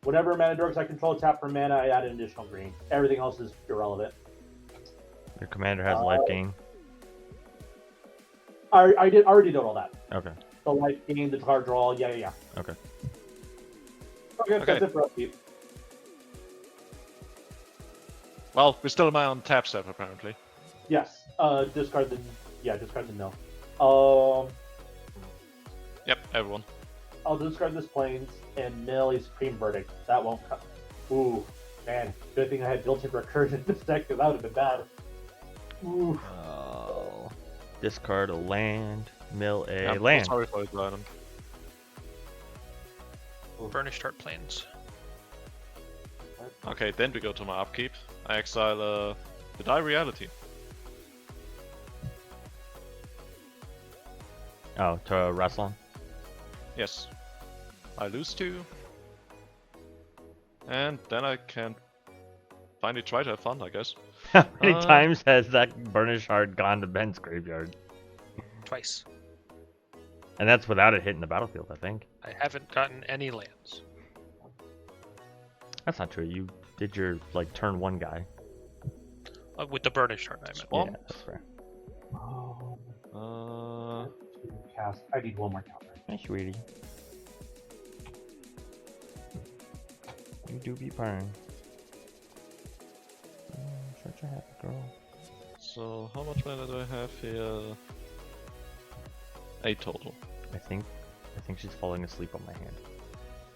Whenever mana dorks I control tap for mana, I add an additional green. Everything else is irrelevant. your commander has a life gain. I already did all that. Okay. The life gain, the card draw, yeah. Okay. Okay, that's it for upkeep. Well, we're still on tap step apparently. Yes. Discard the mill. Yep, everyone. I'll discard this plains and mill a Supreme Verdict. That won't cut. Ooh, man. Good thing I had built-in recursion in this deck, because that would have been bad. Ooh. Oh. Discard a land, mill a Yeah, I'm land. sorry for it, Ryan. Burnished Heart Plains. Okay, then we go to my upkeep. I exile the Die Reality. Oh, to Rassilon? Yes. I lose 2. And then I can finally try to have fun, I guess. How many times has that Burnished Heart gone to Ben's graveyard? Twice. And that's without it hitting the battlefield, I think. I haven't gotten any lands. That's not true. You did your, like, turn 1 guy. With the Burnished Heart, I meant. Swamp. Yeah, that's fair. Cast. I need one more counter. Hey, sweetie. You do be fine. Such a happy girl. So, how much mana do I have here? 8 total. I think she's falling asleep on my hand.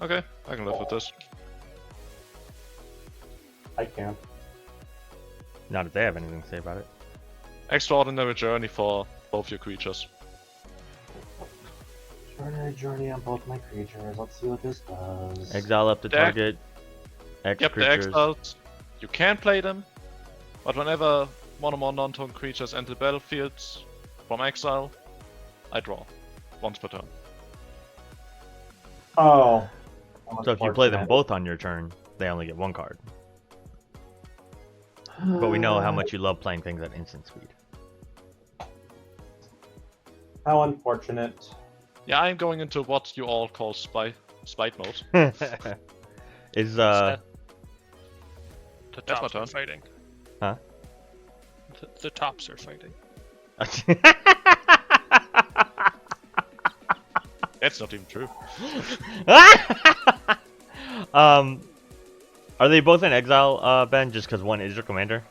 Okay, I can live with this. I can. Not if they have anything to say about it. Extraordinary Journey for both your creatures. Extraordinary Journey on both my creatures. Let's see what this does. Exile up to Deck. target X Yep, the creatures. exiled. You can play them, but whenever one or more non-tone creatures enter the battlefield from exile, I draw. Once per turn. Oh. So if you play them both on your turn, they only get 1 card. But we know how much you love playing things at instant speed. How unfortunate. Yeah, I'm going into what you all call spite mode. Is The That's my tops turn. are fighting. Huh? The tops are fighting. That's not even true. Are they both in exile, Ben? Just because one is your commander?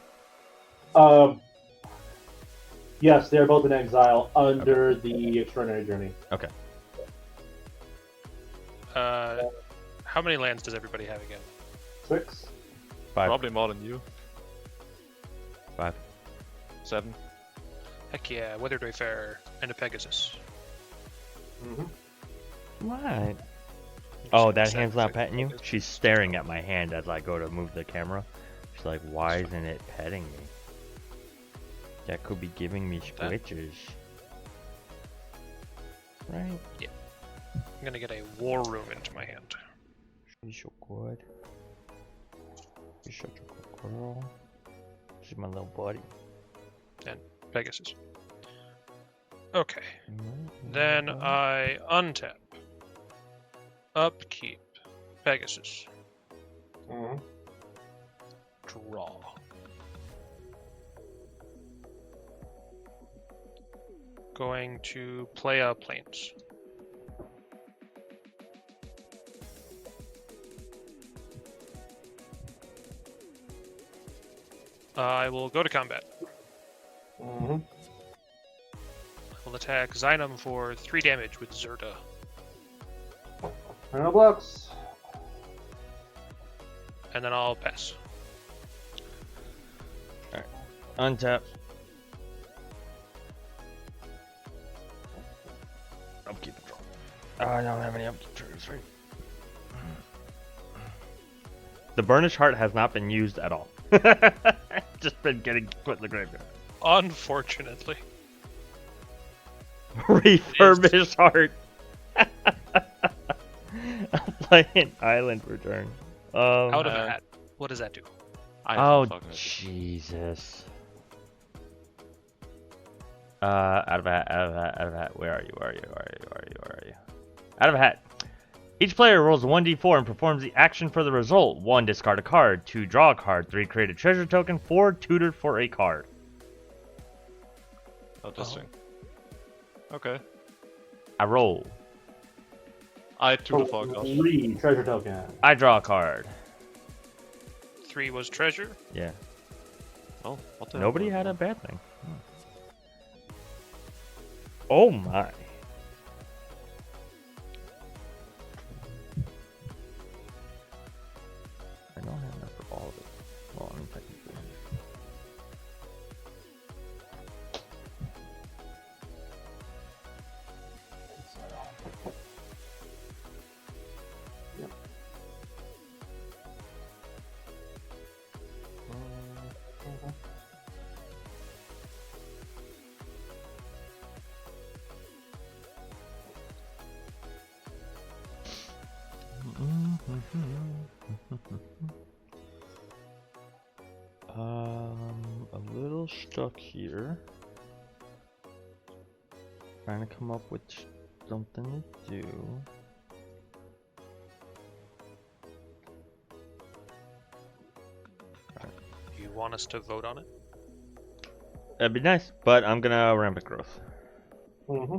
Yes, they're both in exile under the Extraordinary Journey. Okay. How many lands does everybody have again? 6. 5. Probably more than you. 5. 7. Heck yeah, Withered Wayfarer and a Pegasus. What? Oh, that Seven, hand's not six, petting you? Pegasus. She's staring at my hand as I go to move the camera. She's like, why isn't it petting me? That could be giving me squitches. Right? I'm gonna get a War Room into my hand. She's so good. She's such a good girl. She's my little buddy. And Pegasus. Okay. Then I untap. Upkeep. Pegasus. Mm-hmm. Draw. Going to play a Plains. I will go to combat. Mm-hmm. I will attack Xynam for 3 damage with Zirda. No blocks. And then I'll pass. Untap. Upkeep and draw. Oh, I don't have any upkeep triggers, right? The Burnished Heart has not been used at all. Just been getting put in the graveyard. Unfortunately. Refurbished Heart. I'll play an island return. Out of a hat. What does that do? Oh, Jesus. Out of a hat. Where are you? Out of a hat. Each player rolls a 1d4 and performs the action for the result. 1, discard a card. 2, draw a card. 3, create a treasure token. 4, tutor for a card. Oh, interesting. Okay. I roll. I tutor for a card. 3 treasure token. I draw a card. 3 was treasure. Yeah. Oh, what the Nobody hell? had a bad thing. Oh my. I don't have enough for all of it. Well, I mean, technically. Yep. A little stuck here. Trying to come up with something to do. You want us to vote on it? That'd be nice, but I'm gonna rampant growth. Mm-hmm.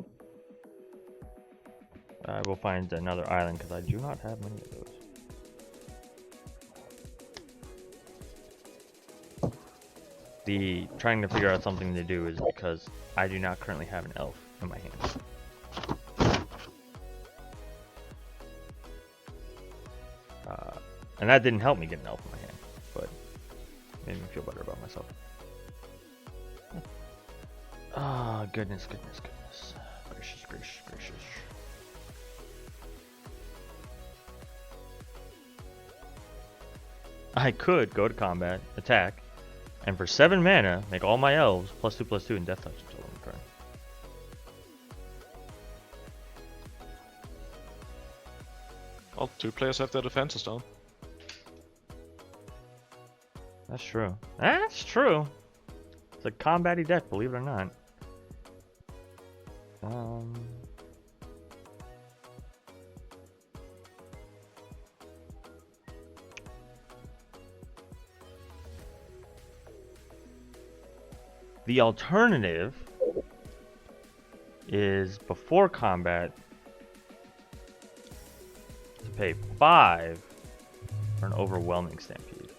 I will find another island because I do not have many of those. The trying to figure out something to do is because I do not currently have an elf in my hands. And that didn't help me get an elf in my hand, but made me feel better about myself. Oh, goodness. Gracious. I could go to combat, attack, and for 7 mana, make all my elves +2/+2 and death touch until I'm turn. Well, 2 players have their defenses down. That's true. That's true. It's a combat-y deck, believe it or not. The alternative is before combat to pay 5 for an overwhelming stampede.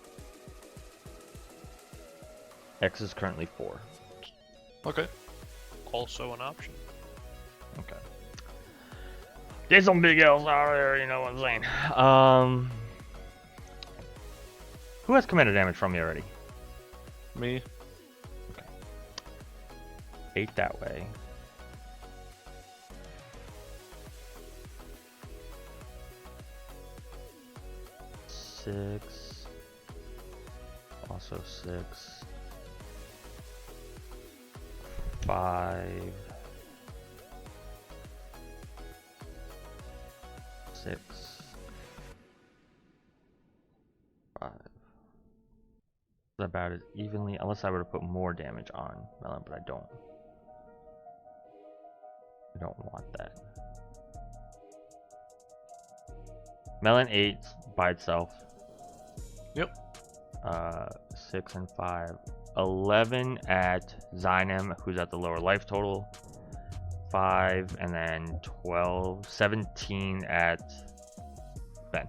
X is currently 4. Okay. Also an option. Okay. There's some big elves out there, you know what I'm saying. Who has commander damage from me already? Me. 8 that way. Six. Also 6. 5. 6. 5. Is that about as evenly, unless I were to put more damage on Melon, but I don't. I don't want that. Melon 8 by itself. Yep. 6 and 5. 11 at Xynam, who's at the lower life total. 5 and then 12. 17 at Ben.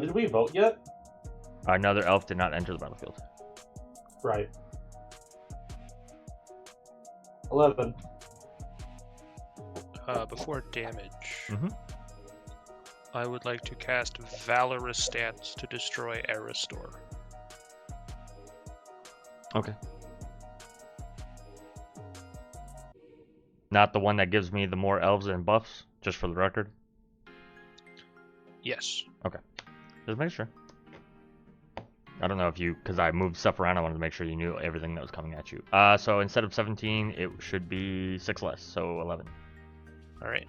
Did we vote yet? Another elf did not enter the battlefield. Right. 11. Before damage, Mhm. I would like to cast Valorous Stance to destroy Aristor. Okay. Not the one that gives me the more elves and buffs, just for the record. Yes. Just make sure. I don't know if you, because I moved stuff around, I wanted to make sure you knew everything that was coming at you. So instead of 17, it should be 6 less, so 11. All right.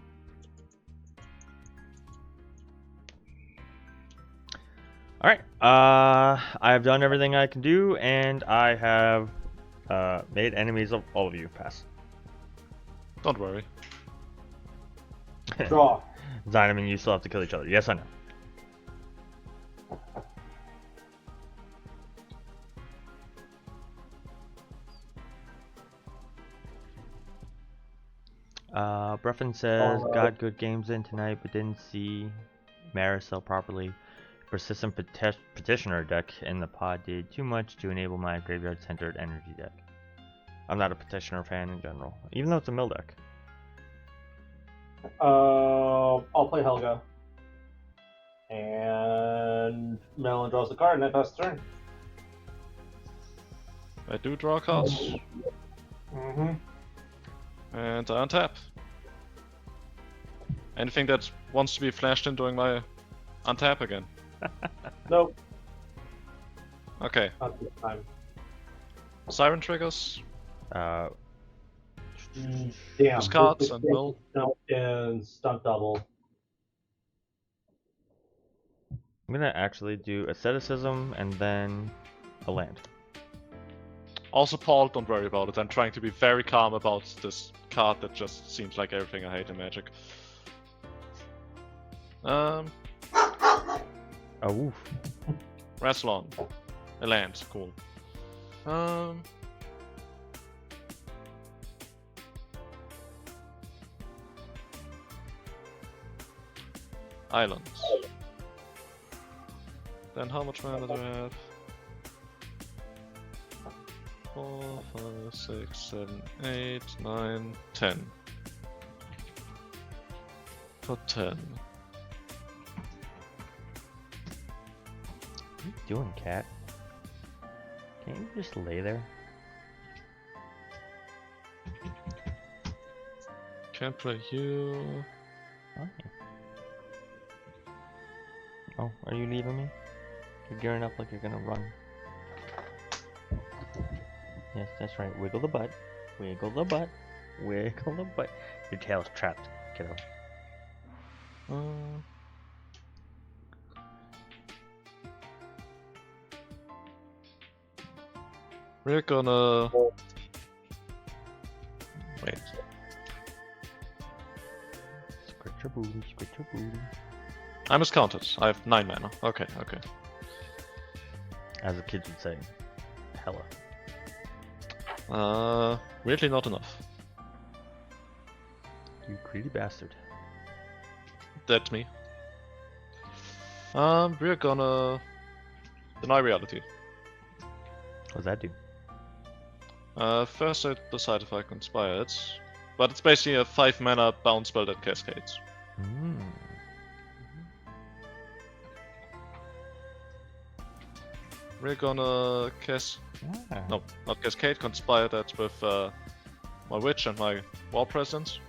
All right. I have done everything I can do, and I have made enemies of all of you. Pass. Don't worry. Draw. Xynam and you still have to kill each other. Yes, I know. Bruffin says, got good games in tonight, but didn't see Marisol properly. Persistent Petitioner deck in the pod did too much to enable my graveyard-centered energy deck. I'm not a Petitioner fan in general, even though it's a mill deck. I'll play Helga. And Melon draws the card, and I pass the turn. I do draw cards, Mm-hmm. and I untap. Anything that wants to be flashed in during my untap again. Nope, Okay. not this time. Siren triggers. Damn. Just cards and mill. And stunt double. I'm gonna actually do Asceticism and then a land. Also, Paul, don't worry about it. I'm trying to be very calm about this card that just seems like everything I hate in Magic. Oh, oof. Rassilon. A land, cool. Islands. Then how much mana do I have? 4, 5, 6, 7, 8, 9, 10. For 10. What are you doing, cat? Can't you just lay there? Can't play you. Why? Oh, are you leaving me? You're gearing up like you're gonna run. Yes, that's right. Wiggle the butt. Wiggle the butt. Wiggle the butt. Your tail's trapped, kiddo. We're gonna... Wait. Scratch your booty, scratch your booty. I miscounted. I have 9 mana. Okay, okay. As the kids would say, hella. Weirdly not enough. You greedy bastard. That's me. We're gonna... deny reality. What does that do? First I decide if I can inspire it. But it's basically a 5 mana bounce spell that cascades. Mm. We're gonna no, not cascade, conspire that with my witch and my war presence.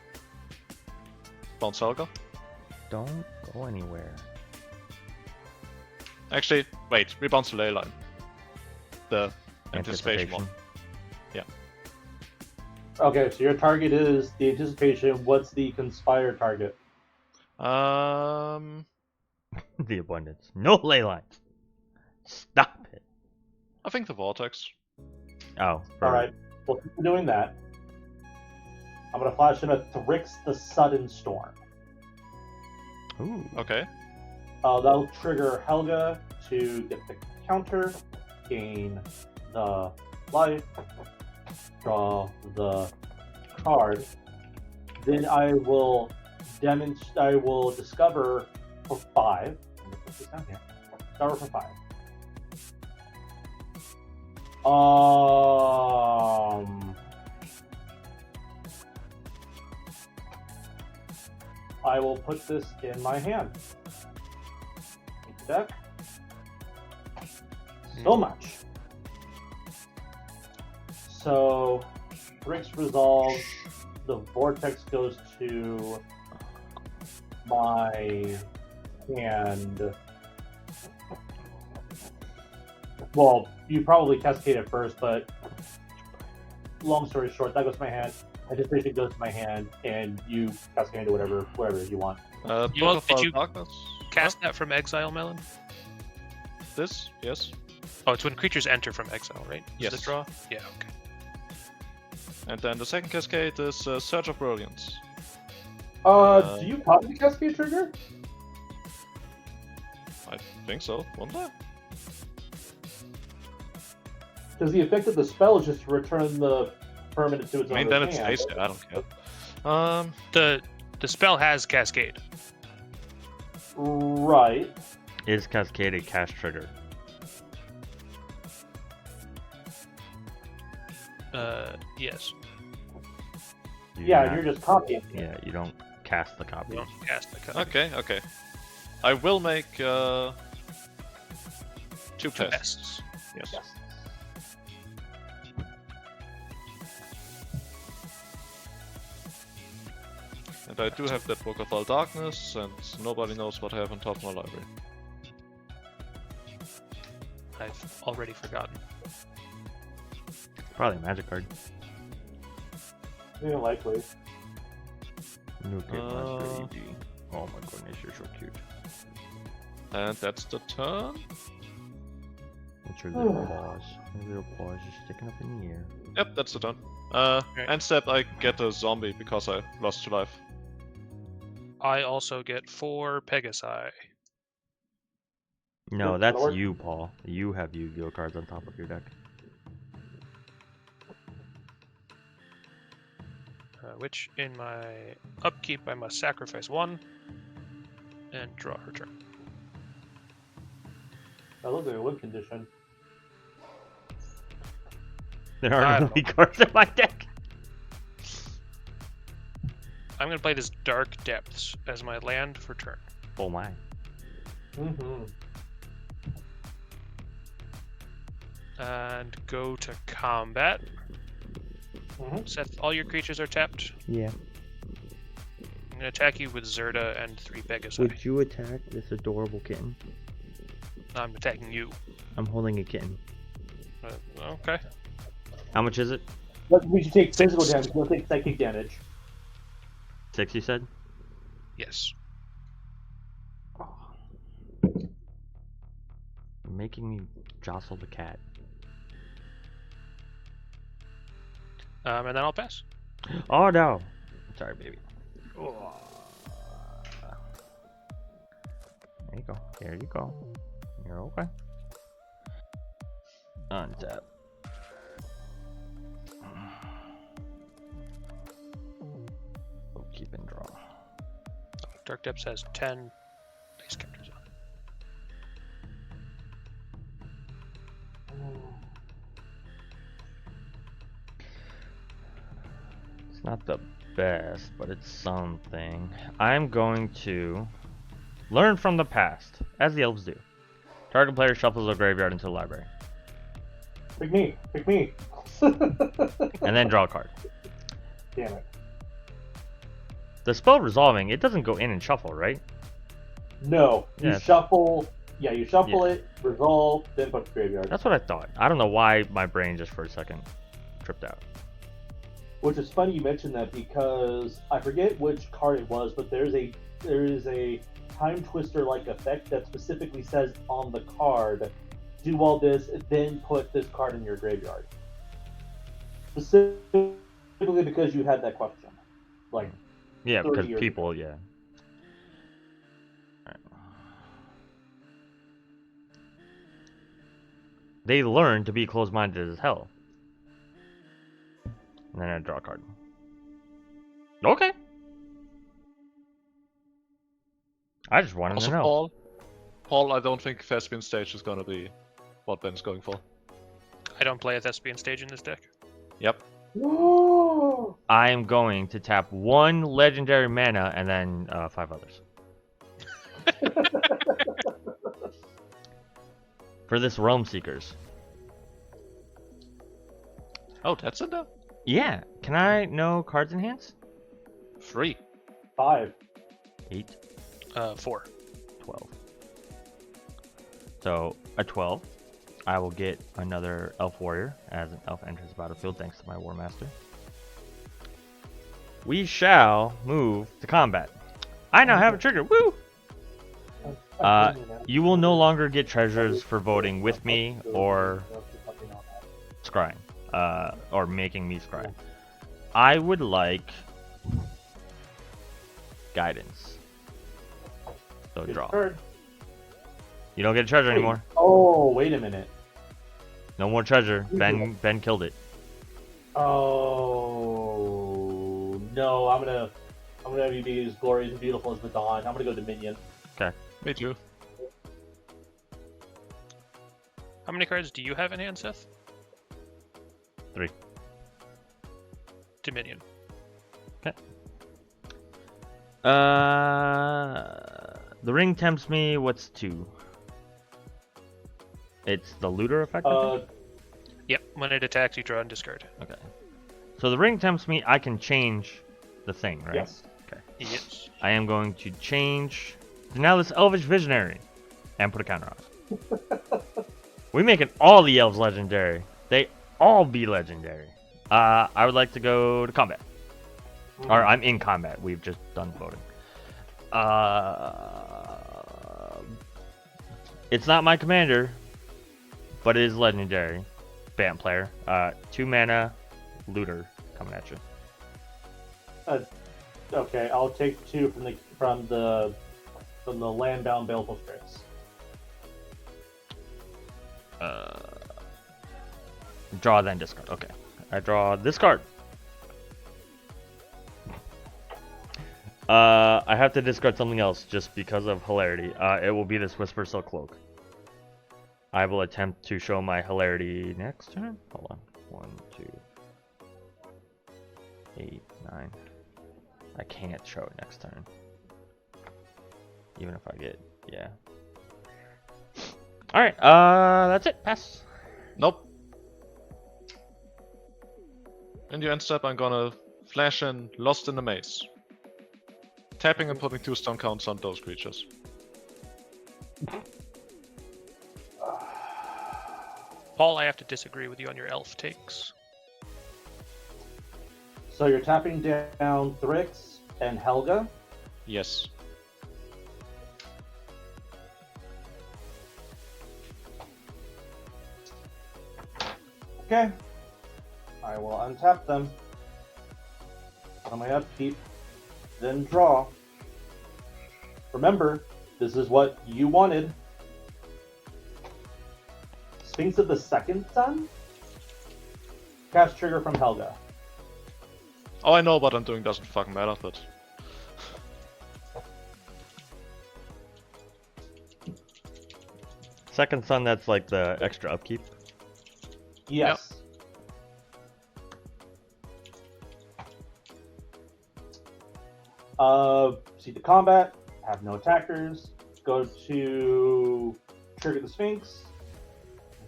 Bounce Helga. Don't go anywhere. Actually, wait, we bounce the ley line. The anticipation one. Yeah. Okay, so your target is the anticipation. What's the conspire target? The abundance. No ley lines. Stop it. I think the Vortex. Oh. Alright, well, keep doing that. I'm going to flash in a Thrix the Sudden Storm. Ooh. Okay. That'll trigger Helga to get the counter, gain the life, draw the card. Then I will discover for 5. Let me put this down here. Discover for 5. I will put this in my hand. Deck. So much. So, Thrix resolves. The Vortex goes to my hand. Well, you probably cascade it first, but long story short, that goes to my hand. Anticipation goes to my hand, and you cascade into whatever you want. Did you Darkness? cast that from exile, Melon? This? Yes. Oh, it's when creatures enter from exile, right? Is Yes. the draw? Yeah, okay. And then the second cascade is Surge of Brilliance. Do you pop the cascade trigger? I think so, won't I? Because the effect of the spell is just to return the permanent to its I mean, owner's then it hand. stays there, I don't care. The spell has Cascade. Right. Is Cascade a cast trigger? Yes. You're just copying it. Yeah, you don't cast the You copy. don't cast the card. Okay. I will make 2 Two tests. tests. Yes. Yes. And I do have that Book of All Darkness, and nobody knows what I have on top of my library. I've already forgotten. Probably a magic card. Yeah, likely. No kid Uh, baby. Oh my goodness, you're so cute. And that's the turn. What's your little paws? Your little paws are sticking up in the air. Yep, that's the turn. And step, I get a zombie because I lost 2 life. I also get 4 Pegasi. No, Good that's lord. you, Paul. You have Yu-Gi-Oh cards on top of your deck. Which in my upkeep I must sacrifice 1 and draw her turn. That looks like a win condition. There I aren't don't any cards in my deck. I'm going to play this Dark Depths as my land for turn. Oh my. Mm-hmm. And go to combat. Mm-hmm. Seth, all your creatures are tapped. Yeah. I'm going to attack you with Zirda and 3 Pegasi. Would you attack this adorable kitten? I'm attacking you. I'm holding a kitten. Okay. How much is it? But we should take physical damage. We'll take psychic damage. 6, you said? Yes. You're making me jostle the cat. And then I'll pass. Oh no! Sorry, baby. There you go. There you go. You're okay. Untap. Keep and draw. Dark Depths has 10 base characters on it. It's not the best, but it's something. I'm going to learn from the past, as the elves do. Target player shuffles their graveyard into the library. Pick me. Pick me. And then draw a card. Damn it. The spell resolving, it doesn't go in and shuffle, right? No. You Yeah. shuffle. Yeah, you shuffle it, resolve, then put the graveyard. That's what I thought. I don't know why my brain just for a second tripped out. Which is funny you mentioned that because I forget which card it was, but there is a time twister like effect that specifically says on the card, do all this, then put this card in your graveyard. Specifically because you had that question. Like, Yeah, 30 because years people, ago. yeah. Alright. They learn to be closed-minded as hell. And then I draw a card. Okay. I just wanted Also, to know. Paul, I don't think Thespian Stage is gonna be what Ben's going for. I don't play a Thespian Stage in this deck. Yep. Whoa! I am going to tap 1 legendary mana and then 5 others. For this Realm Seekers. Oh, that's in there? Yeah. Can I know cards in hands? 3. 5. 8, 4. 12. So, a 12. I will get another Elf Warrior as an Elf enters the battlefield thanks to my War Master. We shall move to combat. I now have a trigger. Woo! You will no longer get treasures for voting with me or scrying. Or making me scry. I would like guidance. So draw. You don't get a treasure anymore. Oh, wait a minute. No more treasure. Ben killed it. Oh no! I'm gonna be as glorious and beautiful as the dawn. I'm gonna go Dominion. Okay. Me too. How many cards do you have in hand, Seth? 3. Dominion. Okay. The ring tempts me. What's 2? It's the looter effect. I think? Yep. When it attacks, you draw and discard. Okay. So the ring tempts me. I can change the thing, right? Yes. Okay. Yes. I am going to change to now this Elvish Visionary and put a counter on it. We making all the elves legendary. They all be legendary. I would like to go to combat. Or I'm in combat. We've just done voting. It's not my commander, but it is legendary. Bant player. 2 mana, looter coming at you. Okay, I'll take 2 from the land-bound Baleful Strix. Draw then discard. Okay. I draw this card. I have to discard something else just because of hilarity. It will be this Whisper Silk Cloak. I will attempt to show my hilarity next turn. Hold on. 1, 2, 8, 9. I can't show it next turn. Even if I get, yeah. Alright, that's it. Pass. Nope. In the end step, I'm gonna flash in Lost in the Maze. Tapping and putting 2 stun counts on those creatures. Paul, I have to disagree with you on your elf takes. So you're tapping down Thrix and Helga. Yes. Okay. I will untap them on my upkeep, then draw. Remember, this is what you wanted. Sphinx of the Second Sun? Cast trigger from Helga. Oh, I know what I'm doing doesn't fucking matter, but... Second Sun, that's like the extra upkeep. Yes. Proceed to combat. Have no attackers. Go to trigger the Sphinx.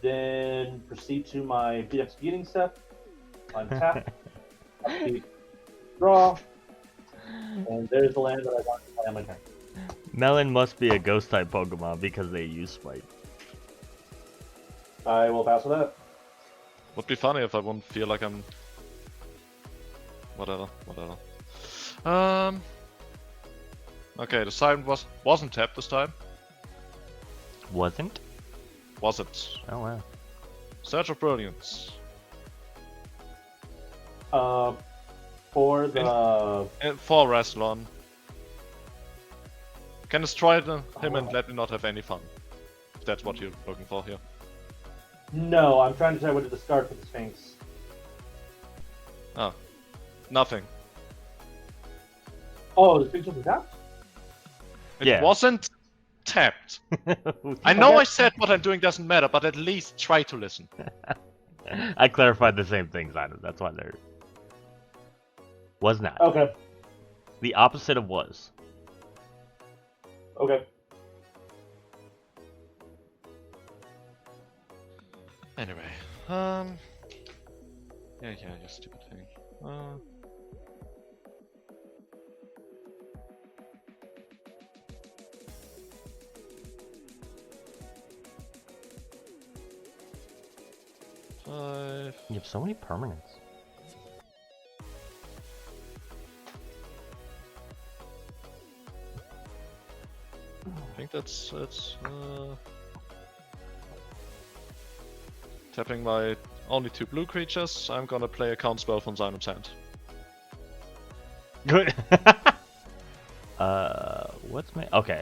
Then proceed to my BX beginning step. Untap. Upkeep. Draw. And there's the land that I want to play on my turn. Melon must be a ghost type Pokemon because they use Spite. I will pass with that. Would be funny if I wouldn't feel like I'm... Whatever. Okay, the sign wasn't tapped this time. Wasn't? was it? Oh wow. Surge of Brilliance. For the And for Rassilon. Can destroy him and let me not have any fun. If that's what you're looking for here. no, I'm trying to decide what to discard for the Sphinx. Oh. Nothing. Oh, the Sphinx was tapped? It Yeah. wasn't tapped. I know Okay. I said what I'm doing doesn't matter, but at least try to listen. I clarified the same thing, Xynam. That's why there was not. Okay. The opposite of was. Okay. Anyway, yeah, you stupid thing. Five. You have so many permanents. I think that's it. Tapping my only 2 blue creatures, I'm gonna play a counterspell from Xynam's hand. Good. What's my... Okay.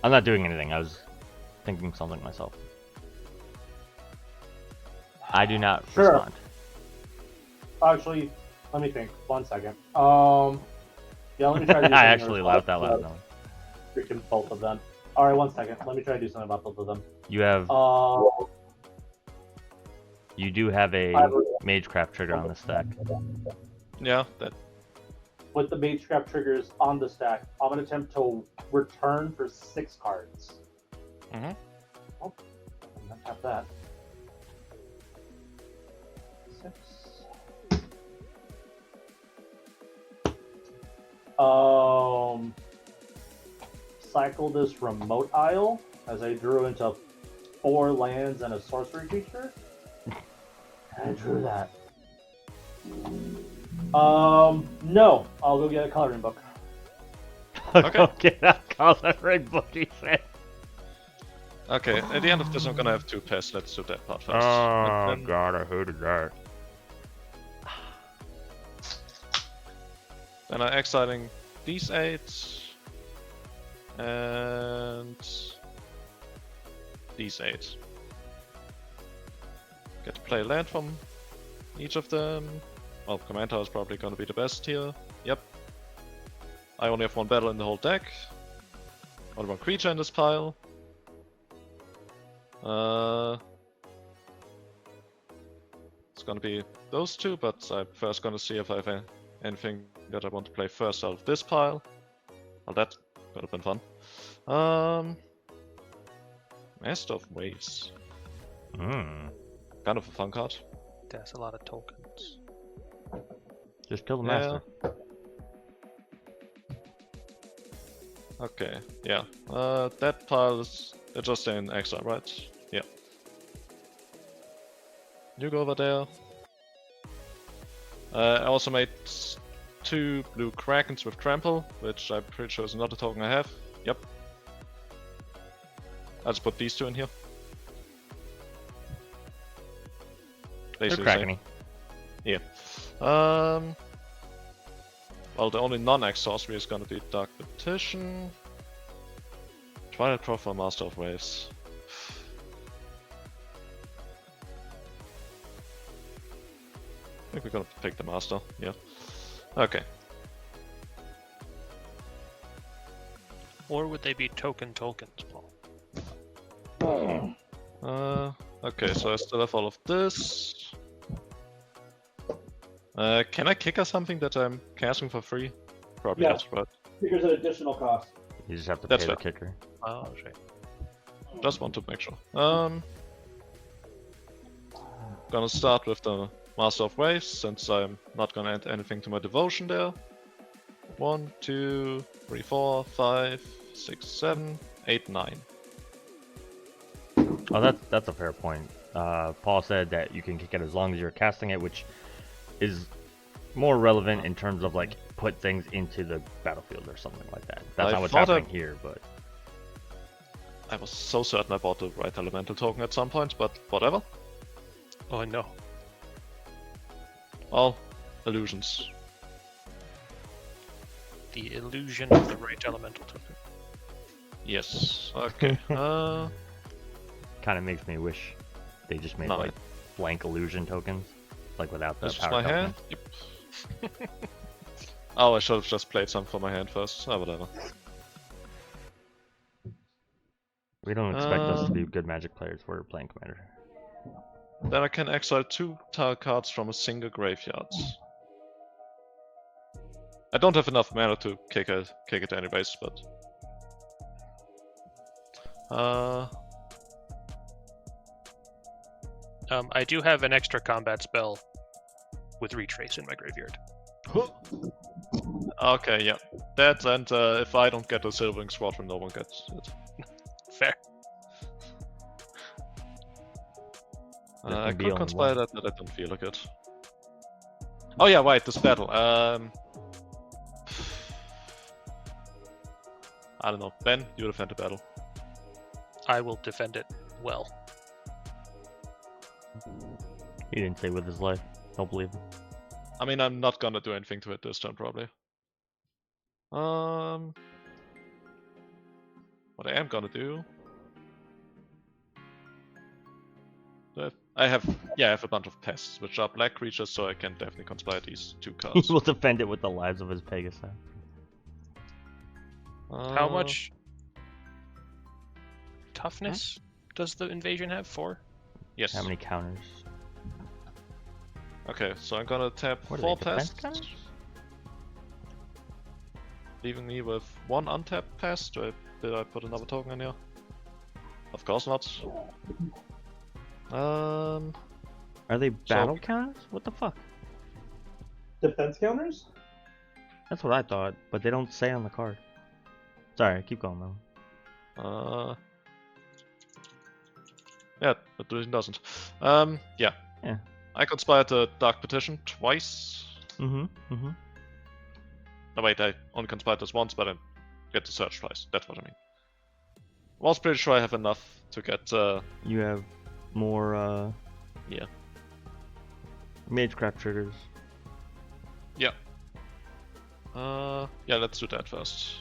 I'm not doing anything. I was thinking something myself. I do not Sure. respond. Actually, let me think. 1 second. Yeah, let me try to do I something actually laughed out about loud. freaking both of them. Alright, 1 second. Let me try to do something about both of them. You have... You do have a I have Magecraft trigger on the stack. Yeah, that. with the Magecraft triggers on the stack, I'm going to attempt to return for 6 cards. Mm-hmm. Oh, I'm going to tap that. 6. Cycle this Remote Isle as I drew into 4 lands and a sorcery creature. And I drew that. No, I'll go get a coloring book. Okay. Get that coloring book, he said. Okay, at the end of this, I'm gonna have 2 pairs. Let's do that part first. Oh And then- god, I hated that. Then I'm exiling these 8 and these 8. Get to play a land from each of them. Well, Commander is probably gonna be the best here. Yep. I only have 1 battle in the whole deck. Only 1 creature in this pile. It's gonna be those 2, but I'm first gonna see if I have anything that I want to play first out of this pile. Well, that could have been fun. Master of Waves. Kind of a fun card. That's a lot of tokens. Just kill the master. Okay, yeah. That pile is just in exile, right? Yeah. You go over there. I also made 2 blue Krakens with Trample, which I'm pretty sure is another token I have. Yep. I'll just put these 2 in here. They're Basically Krakeny. Yeah. Well, the only non-X sorcery is gonna be Dark Petition. Twilight Profile, Master of Waves. I think we're gonna pick the Master, yeah. Okay. Or would they be tokens, Paul? Okay, so I still have all of this. Can I kick or something that I'm casting for free? Probably Yeah. not, but Here's an additional cost. You just have to That's pay the fair. kicker. Oh, right. just want to make sure. Gonna start with the Master of Waves, since I'm not gonna add anything to my devotion there. 1, 2, 3, 4, 5, 6, 7, 8, 9. Oh, that's a fair point. Paul said that you can kick it as long as you're casting it, which is more relevant in terms of like put things into the battlefield or something like that. That's I not what's thought happening here, but I was so certain I bought the right elemental token at some point, but whatever. Oh no. Well, illusions. The illusion of the right elemental token. Yes. Okay. Kind of makes me wish they just made No, like blank illusion tokens, like without the this is power my token. hand. Yep. Oh, I should have just played some for my hand first. Oh, whatever. We don't expect us to be good Magic players. We're playing Commander. Then I can exile 2 tile cards from a single graveyard. I don't have enough mana to kick it anyways, but... I do have an extra combat spell with Retrace in my graveyard. Okay, yeah. That, and if I don't get a Silvering Squadron, no one gets it. Fair. I can be could only conspire one. that, but I don't feel like it. Oh yeah, right, this battle. I don't know. Ben, you defend the battle. I will defend it well. He didn't say with his life. Don't believe him. I mean, I'm not gonna do anything to it this turn, probably. What I am gonna do... I have a bunch of pests, which are black creatures, so I can definitely conspire these 2 He cards. will defend it with the lives of his Pegasus. How much toughness does the invasion have? 4? Yes. How many counters? Okay, so I'm gonna tap What are 4 they, defense pests, counters? leaving me with 1 untapped pest. Did I put another token in here? Of course not. Are they battle counters? What the fuck? Defense counters? That's what I thought, but they don't say on the card. Sorry, keep going though. Yeah, it really doesn't. Yeah. Yeah. I conspired the Dark Petition twice. Mm-hmm. No, wait, I only conspired this once, but I get the search twice. That's what I mean. I was pretty sure I have enough to get, You have more, yeah. Magecraft triggers. Yeah. Yeah, let's do that first.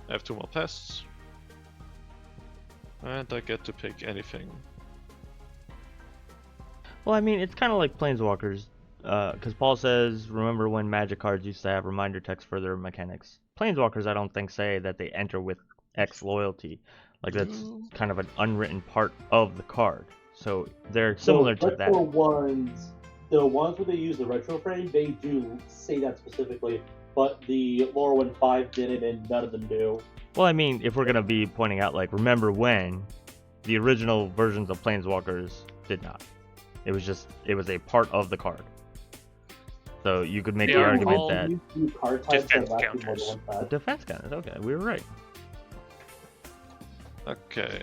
I have 2 more pests. And I get to pick anything. Well, I mean, it's kind of like Planeswalkers, because Paul says, remember when Magic cards used to have reminder text for their mechanics. Planeswalkers, I don't think, say that they enter with X loyalty. Like, that's kind of an unwritten part of the card. So, they're similar to that. The ones where they use the retro frame, they do say that specifically, but the Lorwyn 5 didn't, and none of them do. Well, I mean, if we're going to be pointing out, like, remember when the original versions of Planeswalkers did not. It was a part of the card. So you could make They the are argument all that Card types defense that last more than counters. one the pass. defense counters. Okay, we were right. Okay.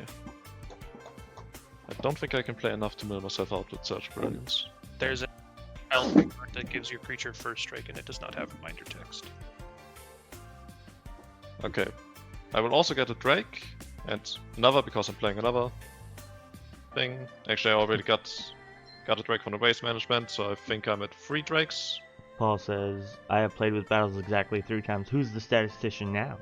I don't think I can play enough to mill myself out with Search Brilliance. There's an Elven card that gives your creature first strike, and it does not have reminder text. Okay. I will also get a Drake, and another because I'm playing another thing. Actually, I already got a Drake from the Waste Management, so I think I'm at 3 Drakes. Paul says, I have played with battles exactly 3 times. Who's the statistician now?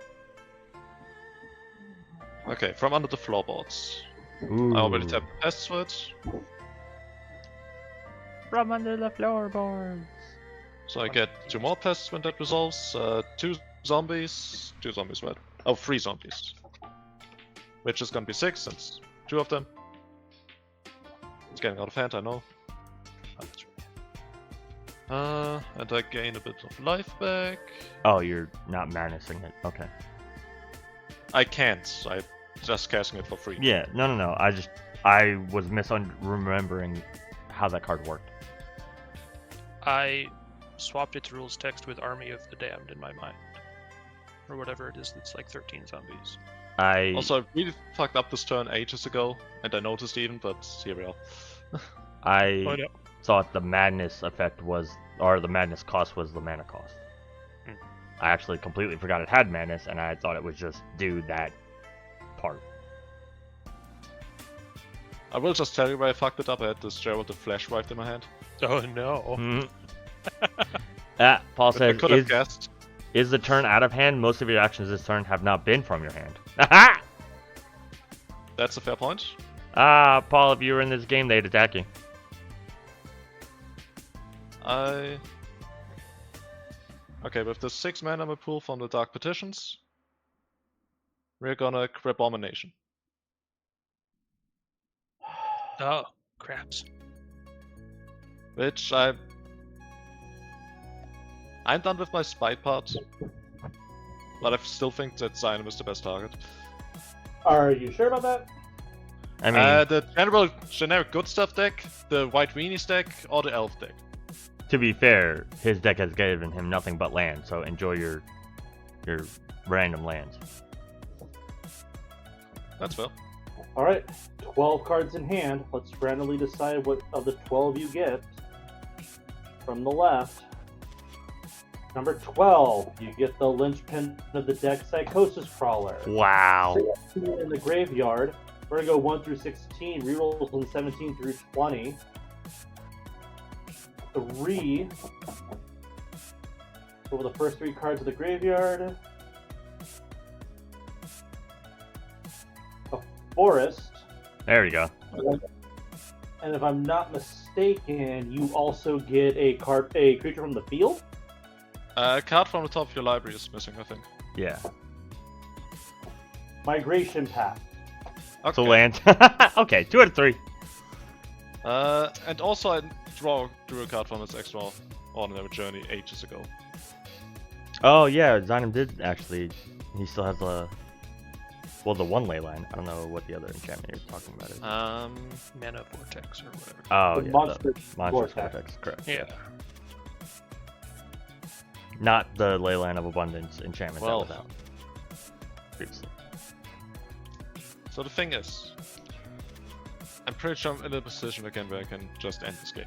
Okay, from under the floorboards. Ooh. I already tapped the pests for it. From under the floorboards. So I get 2 more pests when that resolves. 2 zombies. 2 zombies, right? Oh, 3 zombies. Which is gonna be 6, since 2 of them. It's getting out of hand, I know. And I gain a bit of life back. Oh, you're not manacing it. Okay. I can't. I'm just casting it for free. Yeah, no. I was remembering how that card worked. I swapped its rules text with Army of the Damned in my mind. Or whatever it is that's like 13 zombies. Also, I really fucked up this turn ages ago, and I noticed even, but here we are. I Oh, no. thought the madness effect was, or the madness cost was the mana cost. I actually completely forgot it had madness, and I thought it would just do that part. I will just tell you where I fucked it up. I had this Gerald the Flash rifle in my hand. Oh no. Mhm. Paul But I says, could have guessed. is the turn out of hand? Most of your actions this turn have not been from your hand. That's a fair point. Paul, if you were in this game, they'd attack you. Okay, with the 6 mana I'm pool from the Dark Petitions, we're gonna Crabomination. Oh, craps. Which I'm done with my spite part, but I still think that Xynam is the best target. Are you sure about that? I mean, The generic good stuff deck, the White Weenies deck, or the Elf deck. to be fair, his deck has given him nothing but land, so enjoy your random lands. That's fair. All right, 12 cards in hand. Let's randomly decide what of the 12 you get. From the left, number 12, you get the linchpin of the deck, Psychosis Crawler. Wow. 16 in the graveyard. We're gonna go 1 through 16. Rerolls from 17 through 20. 3. Over the first 3 cards of the graveyard. A forest. There we go. And if I'm not mistaken, you also get a creature from the field. A card from the top of your library is missing, I think. Yeah. Migration Path. Okay. So land. Okay, 2 out of 3. And also I drew a card from its Extraordinary Journey ages ago. Oh yeah, Xynam did actually. He still has the the one ley line. I don't know what the other enchantment you're talking about is. Mana Vortex or whatever. Oh The yeah, Monster the Monster Vortex. Vortex, correct. Yeah. Not the Leyline of Abundance enchantment Well. that was out previously. So the thing is, I'm pretty sure I'm in a position again where I can just end this game.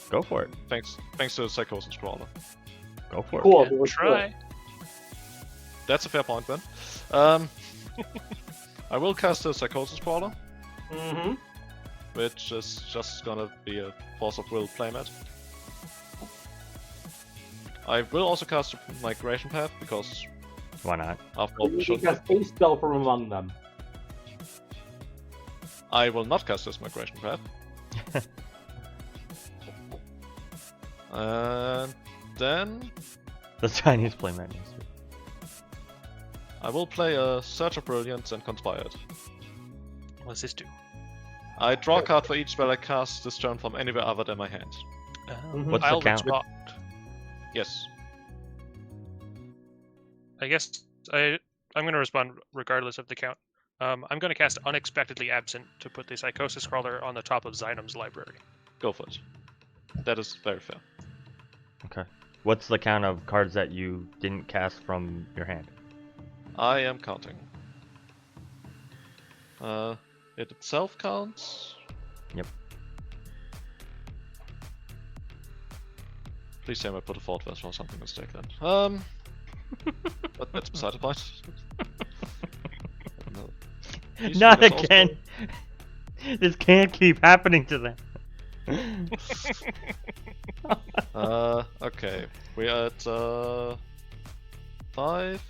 Go for it. Thanks to Psychosis Crawler. Go for it. Cool. Yeah, let's do it. try. That's a fair point, Ben. I will cast a Psychosis Crawler, Mm-hmm. which is just gonna be a Force of Will playmat. I will also cast a Migration Path, because Why not? after all, You can cast a spell from among them. I will not cast this Migration Path. And then The Chinese playmat. I will play a Search of Brilliance and Conspired. What's this do? I draw a card for each spell I cast this turn from anywhere other than my hand. What's the I'll count? respond. Yes. I guess I'm going to respond regardless of the count. I'm going to cast Unexpectedly Absent to put the Psychosis Crawler on the top of Xynam's library. Go for it. That is very fair. Okay. What's the count of cards that you didn't cast from your hand? I am counting. It itself counts. Yep. Please say I put a Fort Vessel or something mistake then. But that's beside the point. No. These Not figures also- again. This can't keep happening to them. Okay. We are at 5,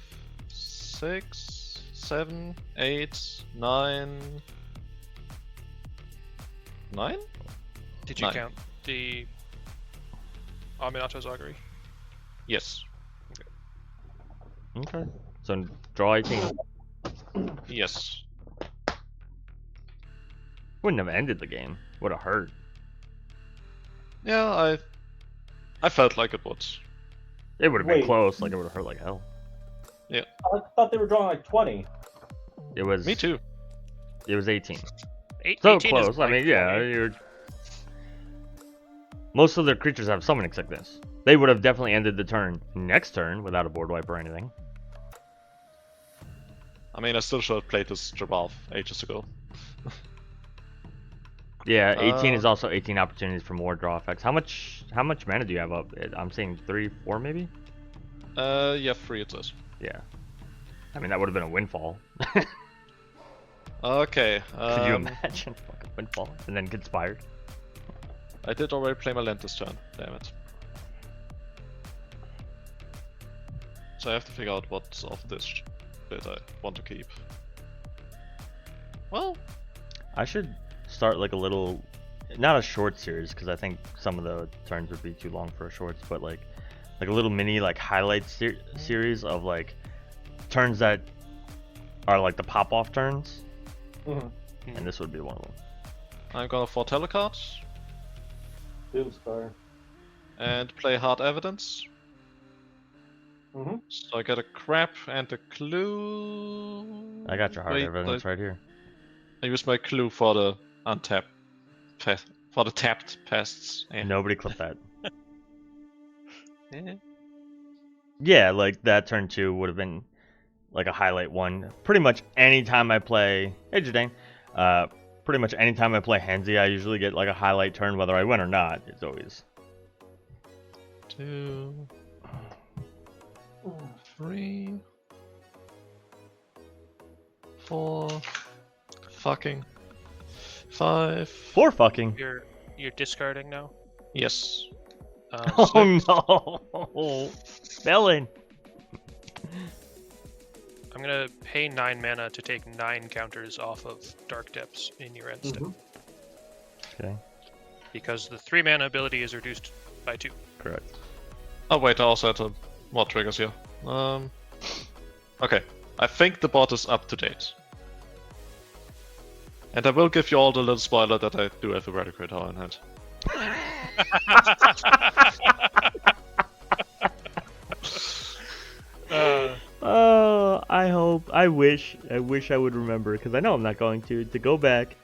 6, 7, 8, 9. 9? Did you 9. count the Aminato Zagari? Yes. Okay. So draw 18. Yes. Wouldn't have ended the game. Would have hurt. Yeah, I felt like it would. It would have been Wait. close. Like it would have hurt like hell. I thought they were drawing like 20. It was. Me too. It was 18. Eight, So 18 is close. I like mean, yeah. 20. You're. Most of their creatures have summonings like this. They would have definitely ended the turn next turn without a board wipe or anything. I mean, I still should have played this Jabal ages ago. Yeah, 18 is also 18 opportunities for more draw effects. How much mana do you have up? I'm saying 3, 4 maybe? Yeah, 3 it says. Yeah. I mean, that would have been a windfall. Okay. Could you imagine? Fucking windfall and then conspired. I did already play my land this turn. Damn it. So I have to figure out what of this shit I want to keep. Well, I should start like a little, not a short series because I think some of the turns would be too long for a shorts, but like a little mini like highlight series of like turns that are like the pop off turns, and this would be one of them. I'm gonna foretell a card Doomscar. and play Hard Evidence. So I get a crap and a clue. I got your hard Wait, evidence right here. I use my clue for the untapped for the tapped pests. Yeah. Nobody clipped that. Yeah. Yeah, like that turn 2 would have been like a highlight one. Pretty much anytime I play, hey Jadane, pretty much anytime I play Henzi, I usually get like a highlight turn, whether I win or not. It's always 2, 3, 4, fucking 5. 4 fucking. You're discarding now. Yes. Oh no, Melon. I'm gonna pay 9 mana to take 9 counters off of Dark Depths in your end step. Okay, Because the 3 mana ability is reduced by 2. correct. Oh wait, I also had more triggers here. Okay, I think the bot is up to date. And I will give you all the little spoiler that I do have a Radical Tower in hand. I wish I would remember, because I know I'm not going to go back,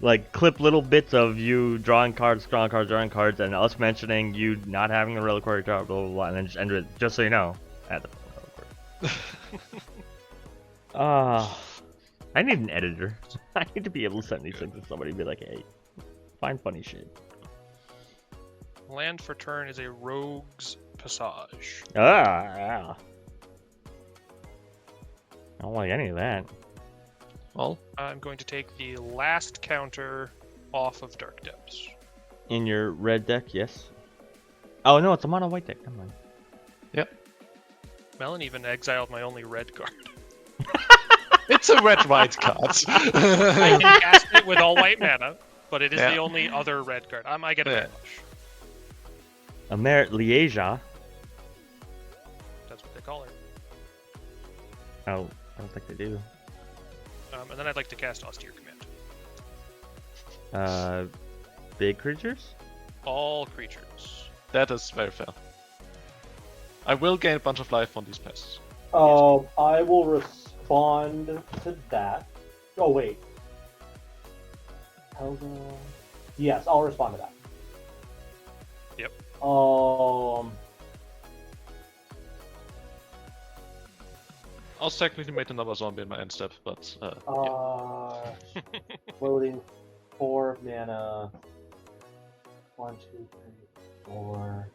like clip little bits of you drawing cards, and us mentioning you not having a reliquary tower, blah blah blah, and then just end it. Just so you know, at the I need an editor. I need to be able to send these things to somebody and be like, hey, find funny shit. Land for turn is a Rogue's Passage. Yeah. I don't like any of that. Well, I'm going to take the last counter off of Dark Depths. In your red deck, yes. Oh no, it's a mono white deck. Never mind. yep. Melon even exiled my only red card. It's a red-white card. I can cast it with all white mana, but it is the only other red card. I get a bad push. A Merit Liaja. That's what they call her. Oh, I don't think they do. And then I'd like to cast Austere Command. Big creatures? All creatures. That is very fair. I will gain a bunch of life on these pests. I will respond to that. Oh wait. Helga. Yes, I'll respond to that. Yep. I'll technically make another zombie in my end step, but Loading 4 mana. 1, 2, 3, 4.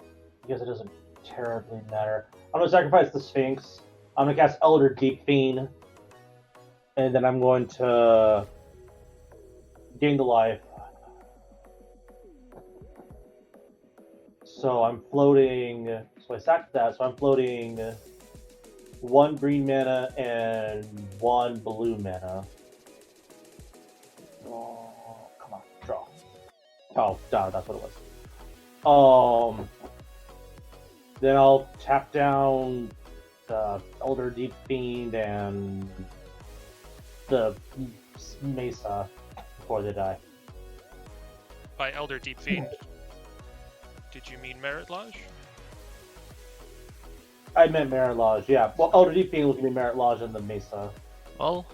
I guess it doesn't terribly matter. I'm gonna sacrifice the Sphinx. I'm gonna cast Elder Deep Fiend, and then I'm going to gain the life. So I'm floating. So I sacked that. So I'm floating 1 green mana and 1 blue mana. Oh, come on, draw. Oh, that's what it was. Then I'll tap down the Elder Deep Fiend and the Mesa before they die. By Elder Deep Fiend, did you mean Merit Lodge? I meant Merit Lodge, yeah. Well, Elder Deep Fiend was going to be Merit Lodge and the Mesa. well,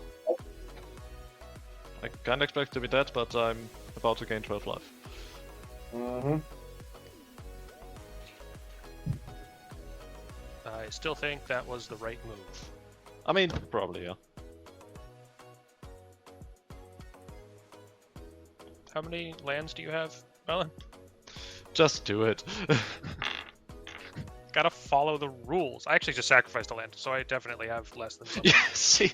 I can't expect to be dead, but I'm about to gain 12 life. Mm-hmm. I still think that was the right move. I mean, probably, yeah. How many lands do you have, Melon? Just do it. Gotta follow the rules. I actually just sacrificed a land, so I definitely have less than some. Yeah, see.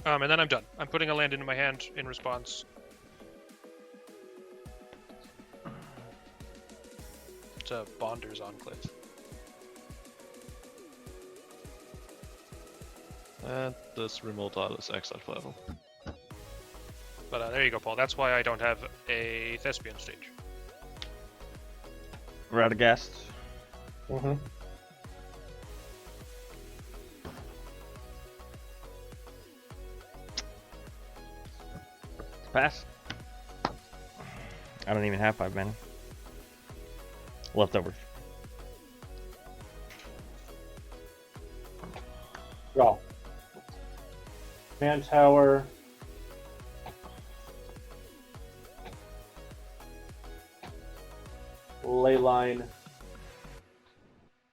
And then I'm done. I'm putting a land into my hand in response. It's a Bonder's Enclave. And this remote dial is exiled forever. But there you go, Paul. That's why I don't have a Thespian stage. Radagast. Mm-hmm. Pass. I don't even have 5 mana. Leftovers. Draw. Man Tower. Leyline.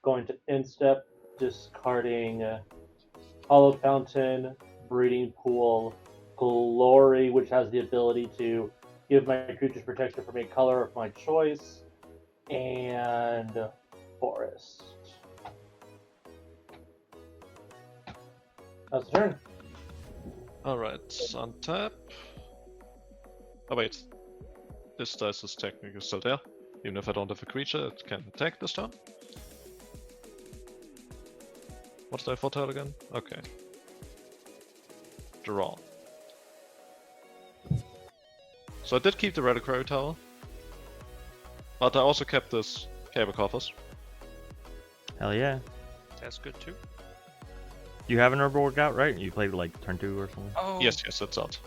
Going to instep, discarding Hollow Fountain, Breeding Pool, Glory, which has the ability to give my creatures protection from a color of my choice, and Forest. That's the turn. Alright, untap. Oh wait. This dice is technically still there. Even if I don't have a creature, it can attack this turn. What did I foretell again? Okay. Draw. So I did keep the Reliquary Tower. But I also kept this Cable Coffers. Hell yeah. That's good too. You have an Urborg out, right? You played like turn 2 or something? Oh. Yes, it's out.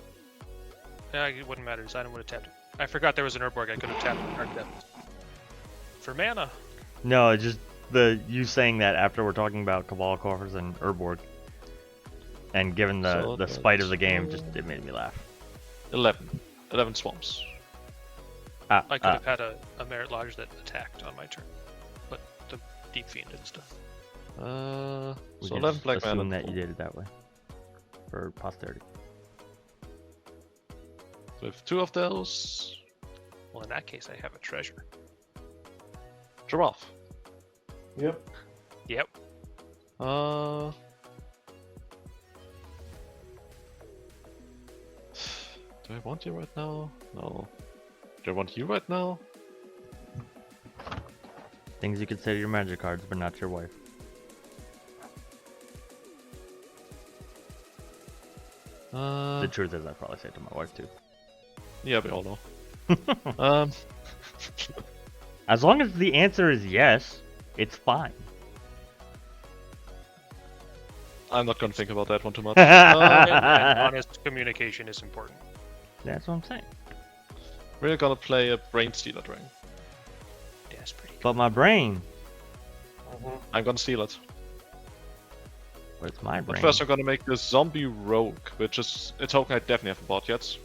Yeah, it wouldn't matter. Xynam would have tapped it. I forgot there was an Urborg. I could have tapped and marked that. For mana. No, it's just you saying that after we're talking about Cabal Coffers and Urborg. And given the spite of the game, just it made me laugh. 11. 11 swamps. I could have had a Merit Lodge that attacked on my turn. But the Deep Fiend and stuff. So We 11 just black assume mana. that you did it that way. For posterity. With 2 of those. Well, in that case, I have a treasure. Giraffe. Yep. Yep. Do I want you right now? No. Do I want you right now? Things you could say to your magic cards, but not your wife. The truth is, I'd probably say it to my wife too. Yeah, we all know. As long as the answer is yes, it's fine. I'm not gonna think about that one too much. And honest communication is important. That's what I'm saying. We're gonna play a Brain Stealer Drain. That's pretty good. But my brain, I'm gonna steal it. where's my But brain? first I'm gonna make this Zombie Rogue, which is a token I definitely haven't bought yet.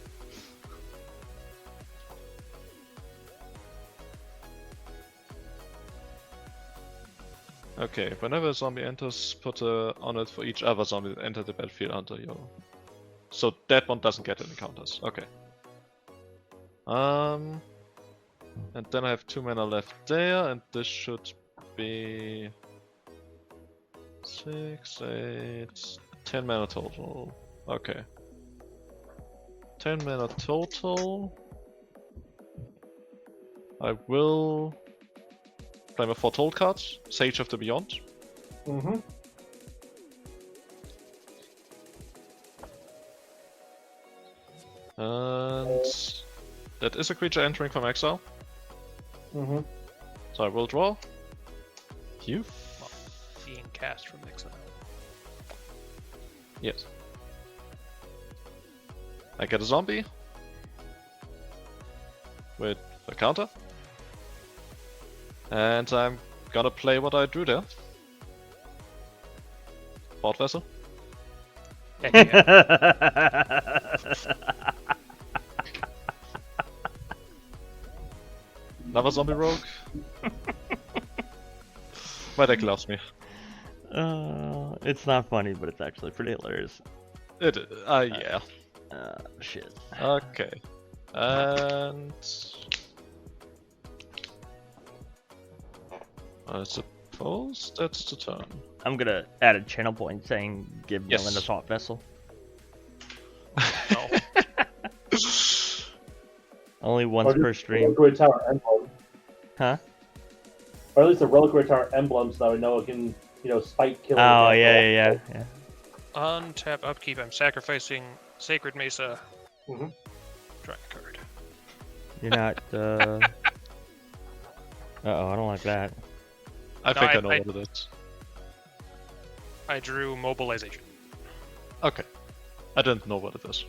Okay, whenever a zombie enters, put on it for each other zombie that entered the battlefield under your... So that one doesn't get any counters. Okay. And then I have 2 mana left there, and this should be... 6, 8... 10 mana total. Okay. 10 mana total. I will... play my Foretold cards, Sage of the Beyond. Mm-hmm. And that is a creature entering from exile. Mm-hmm. So I will draw. You? Being cast from exile. Yes. I get a zombie. With a counter. And I'm gonna play what I drew there. Port Vessel. Heck yeah. Another zombie rogue. My deck loves me. It's not funny, but it's actually pretty hilarious. It yeah. Shit. Okay. And I suppose that's the turn. I'm gonna add a channel point saying give Yes. Melon a thought vessel. Only once per stream. Reliquary Tower emblem. Huh? Or at least a Reliquary Tower emblem, so I know it can, spike kill. Oh, yeah. Untap upkeep. I'm sacrificing Sacred Mesa. Mhm. Draw a card. You're not, Uh-oh, I don't like that. I think I know I- what it is. I drew Mobilization. Okay. I didn't know what it is.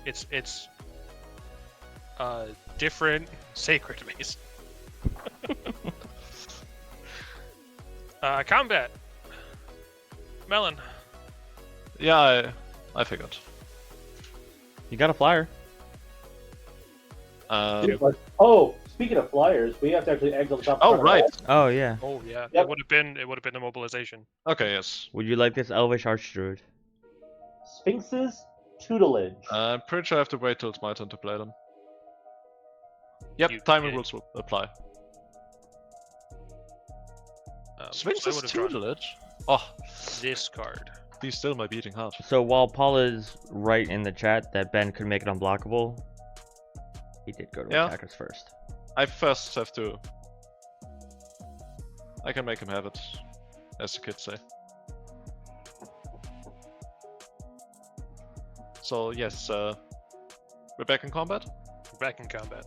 It's different Sacred Mesa. Combat. Melon. Yeah, I figured. You got a flyer. Oh, speaking of flyers, we have to actually exile the top. Oh, right. Oh, yeah. Oh yeah. Yep. It would have been the Mobilization. Okay, yes. Would you like this Elvish Archdruid? Sphinx's tutelage. I'm pretty sure I have to wait till it's my turn to play them. Yep, You timing did. rules will apply. So I Sphinx's would have drawn tutelage? Oh, this card. he's still my beating heart. So while Paul is right in the chat that Ben could make it unblockable, he did go to Yeah. attack us first. I first have to... I can make him have it, as the kids say. So yes, we're back in combat. We're back in combat.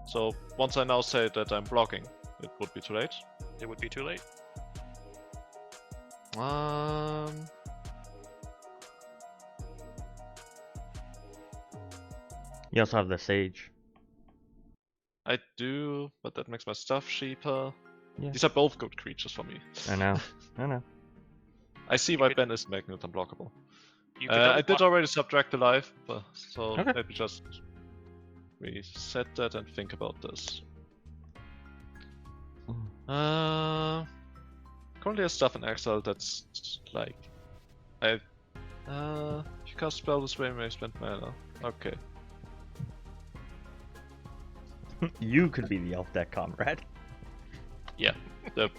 So once I now say that I'm blocking, it would be too late. It would be too late. You also have the Sage. I do, but that makes my stuff cheaper. Yeah. These are both good creatures for me. I know. I know. I see why Ben isn't making it unblockable. You could I double did already subtract the life, so Okay. let me just reset that and think about this. Currently I stuff in exile that's like... if you cast spell this way, you may spend mana. Okay. You could be the elf deck comrade. Yeah, the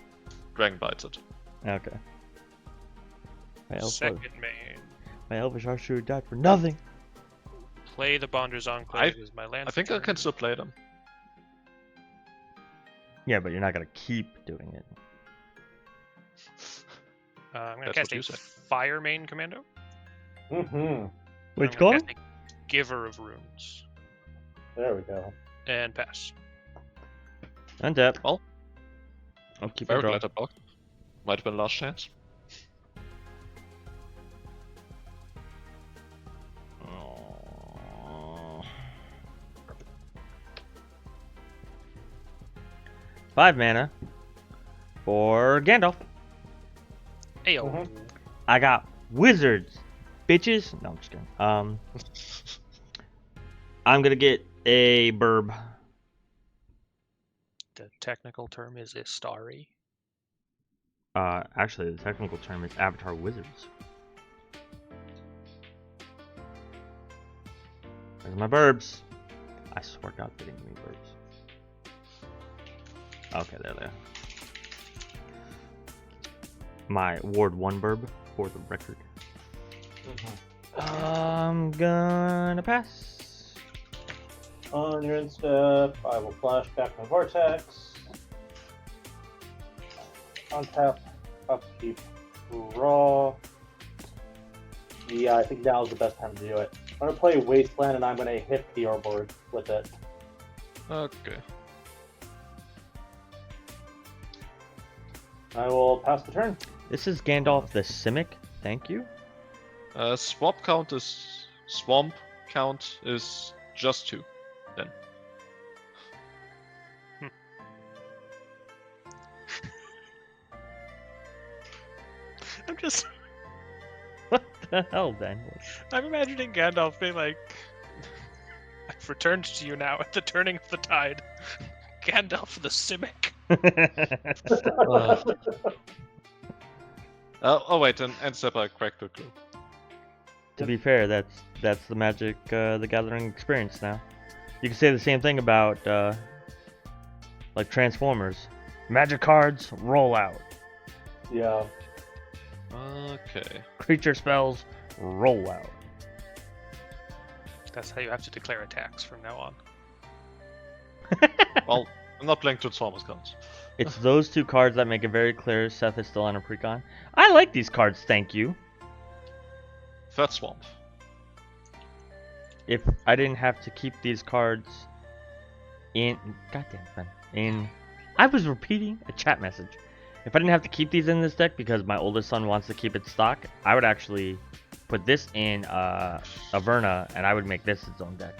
dragon bites it. Okay. Second main. My Elvish Archdruid died for nothing. Play the Bonder's Enclave as my land. I think I can still play them. Yeah, but you're not gonna keep doing it. I'm gonna That's cast what you a say. Fire Main Commando. Mm-hmm. Which I'm call? gonna cast a Giver of Runes. There we go. And pass. Untap. Well, I'll keep very it draw. glad I blocked. Might have been last chance. Oh. 5 mana for Gandalf. Ayo. Mhm. I got wizards, bitches. No, I'm just kidding. I'm gonna get a burb. The technical term is Istari. Actually, the technical term is Avatar Wizards. There's my burbs. I swear to God, they didn't give me burbs. Okay, there they are. My Ward 1 burb, for the record. I'm gonna pass. On your end step, I will flash back my Vortex. Untap, upkeep, draw. Yeah, I think now is the best time to do it. I'm gonna play Wasteland and I'm gonna hit the board with it. Okay. I will pass the turn. This is Gandalf the Simic. Thank you. Swamp count is just 2. Then. I'm just. What the hell, Dan? I'm imagining Gandalf being like, I've returned to you now at the turning of the tide. Gandalf the Simic. Oh wait, and step I cracked the clue. To be fair, that's the Magic the Gathering experience now. You can say the same thing about like Transformers. Magic cards roll out. Yeah. Okay. Creature spells roll out. That's how you have to declare attacks from now on. Well, I'm not playing Transformers cards. It's those two cards that make it very clear Seth is still on a precon. I like these cards, thank you. Third Swamp. If I didn't have to keep these cards in... Goddamn, man. I was repeating a chat message. If I didn't have to keep these in this deck because my oldest son wants to keep it stock, I would actually put this in Averna, and I would make this its own deck.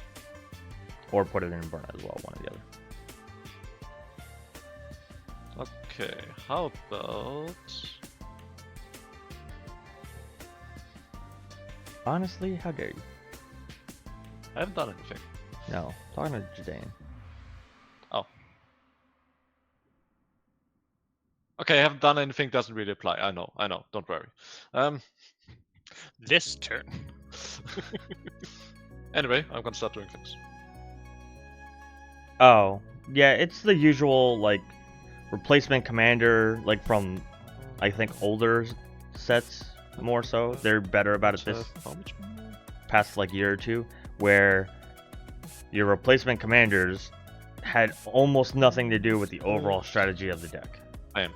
Or put it in Averna as well, one or the other. Okay, how about... Honestly, how dare you? I haven't done anything. No, talking to Jadane. Oh. Okay, I haven't done anything doesn't really apply. I know, don't worry. This turn. Anyway, I'm gonna start doing things. Oh, yeah, it's the usual, like, replacement commander, like, from, I think, older sets, more so. They're better about it this past, like, year or two, where your replacement commanders had almost nothing to do with the overall strategy of the deck. I am.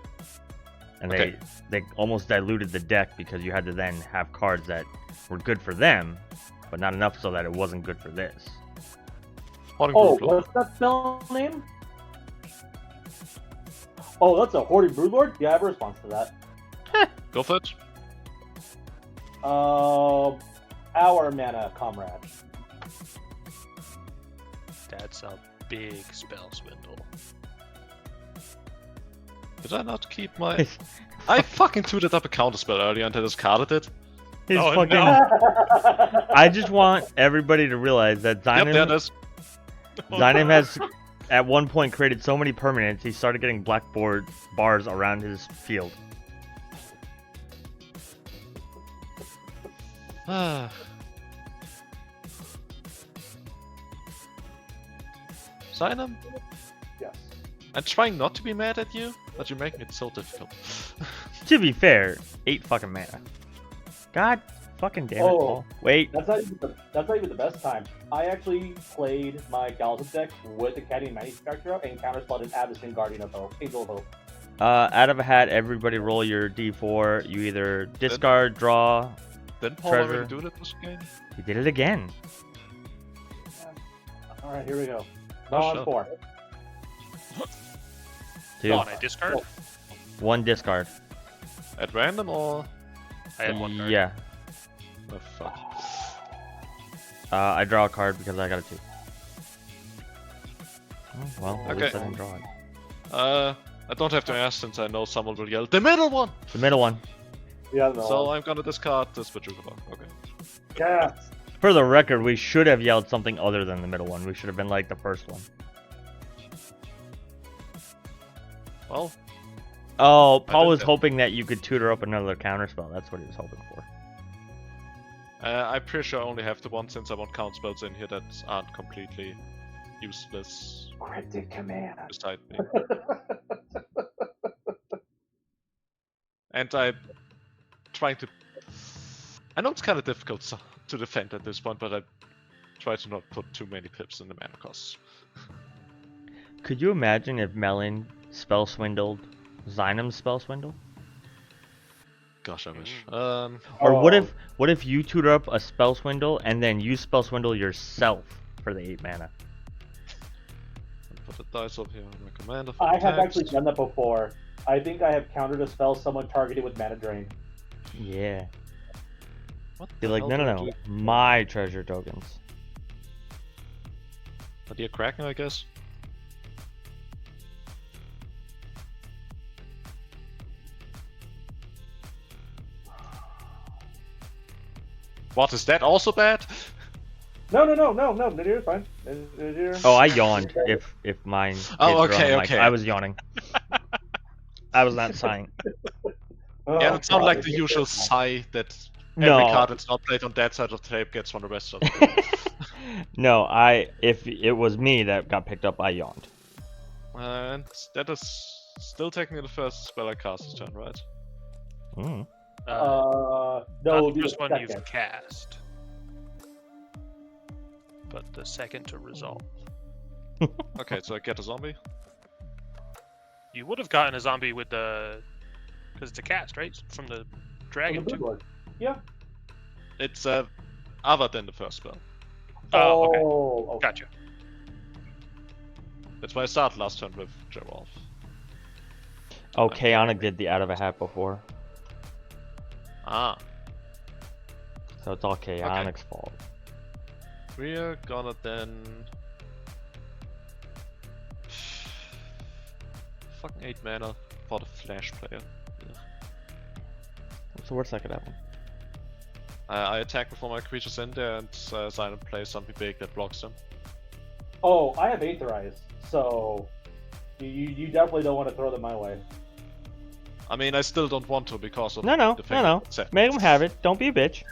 And Okay. they almost diluted the deck because you had to then have cards that were good for them, but not enough so that it wasn't good for this. Hoarding Oh, Broodlord. what's that spell name? Oh, that's a Hoarding Broodlord? Yeah, I have a response to that. Go for it. Our mana comrade. That's a big spell swindle. Did I not keep my... I fucking tooted up a counterspell earlier and I discarded it. His Oh, fucking... no. I just want everybody to realize that Yep, there it Xynam, is. Xynam has at one point created so many permanents he started getting blackboard bars around his field. Xynam, Yes. I'm trying not to be mad at you, but you're making it so difficult. To be fair, 8 fucking mana. God fucking damn it, Oh. Paul. Wait, That's not even the best time. I actually played my Galadriel deck with Academy Manufacturer and counterspelled an Avacyn Guardian of Hope, Angel of Hope. out of a hat, everybody roll your d4. You either discard, draw. Didn't Paul Treasure. already do that this game? He did it again. Alright, here we go. Oh, On sure. 4. 2. Can I discard? 1 discard. At random or... I had one card. Yeah. Oh, fuck. I draw a card because I got a 2. Oh, well, at Okay. least I didn't draw it. I don't have to ask since I know someone will yell, the middle one! The middle one. Yeah, no. So I'm gonna discard this Vajuga. Okay. Yes. For the record, we should have yelled something other than the middle one. We should have been like the first one. Well, Oh, Paul did was that. hoping that you could tutor up another counterspell. That's what he was hoping for. I'm pretty sure I only have the one since I want count spells in here that aren't completely useless Cryptic command. beside me. And I'm trying to... I know it's kind of difficult to defend at this point, but I try to not put too many pips in the mana costs. Could you imagine if Melon spell swindled Xynam spell swindle? Gosh, I wish. Or what if you tutor up a spell swindle and then you spell swindle yourself for the 8 mana? Put the dice up here on my commander. I have attacks. actually done that before. I think I have countered a spell someone targeted with mana drain. Yeah. What Be the like, hell no, do I no, no, do? my treasure tokens. A deer Kraken, I guess. What, is that also bad? No, Nadir's fine. Nadir. Oh, I yawned if mine. Oh, kids were on okay, the mic. okay. I was yawning. I was not sighing. Oh, Yeah, it's not God. like the usual sigh that every No. card that's not played on that side of the tape gets from the rest of the tape. No, if it was me that got picked up, I yawned. And that is still technically the first spell I cast this turn, right? Mm. No, not it'll the be first the one second. you've cast. but the second to resolve. Okay, so I get a zombie. You would have gotten a zombie with the... Because it's a cast, right? From the dragon, Blue too. Lord. Yeah. It's other than the first spell. Oh, okay. Oh, okay. Gotcha. That's why I started last turn with Geralt. Oh, Chaotic did the out of a hat before. Ah, So it's all Chaotic's fault. we're gonna then... Fucking 8 mana for the flash player. Ugh. What's the worst that could happen? I attack before my creature's in there and Xynam plays something big that blocks them. Oh, I have Aetherize, so you definitely don't want to throw them my way. I mean, I still don't want to because of No, no, the no, fact no. that Seth. Make him have it. Don't be a bitch.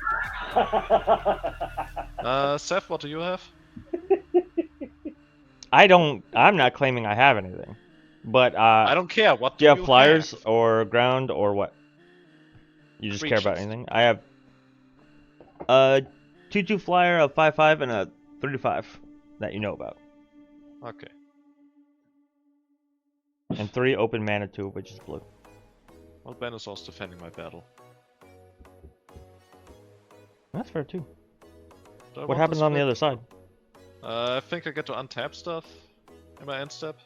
Seth, what do you have? I'm not claiming I have anything. But, I don't care. What do you have flyers have? or ground or what? You just care about Creatures. anything? I have a 2/2 flyer, a 5/5, and a 3/5 that you know about. Okay. And 3 open mana, 2 of which is blue. Well, Benazor's defending my battle. That's fair too. Do I What want happens to on the split? other side? I think I get to untap stuff in my end step.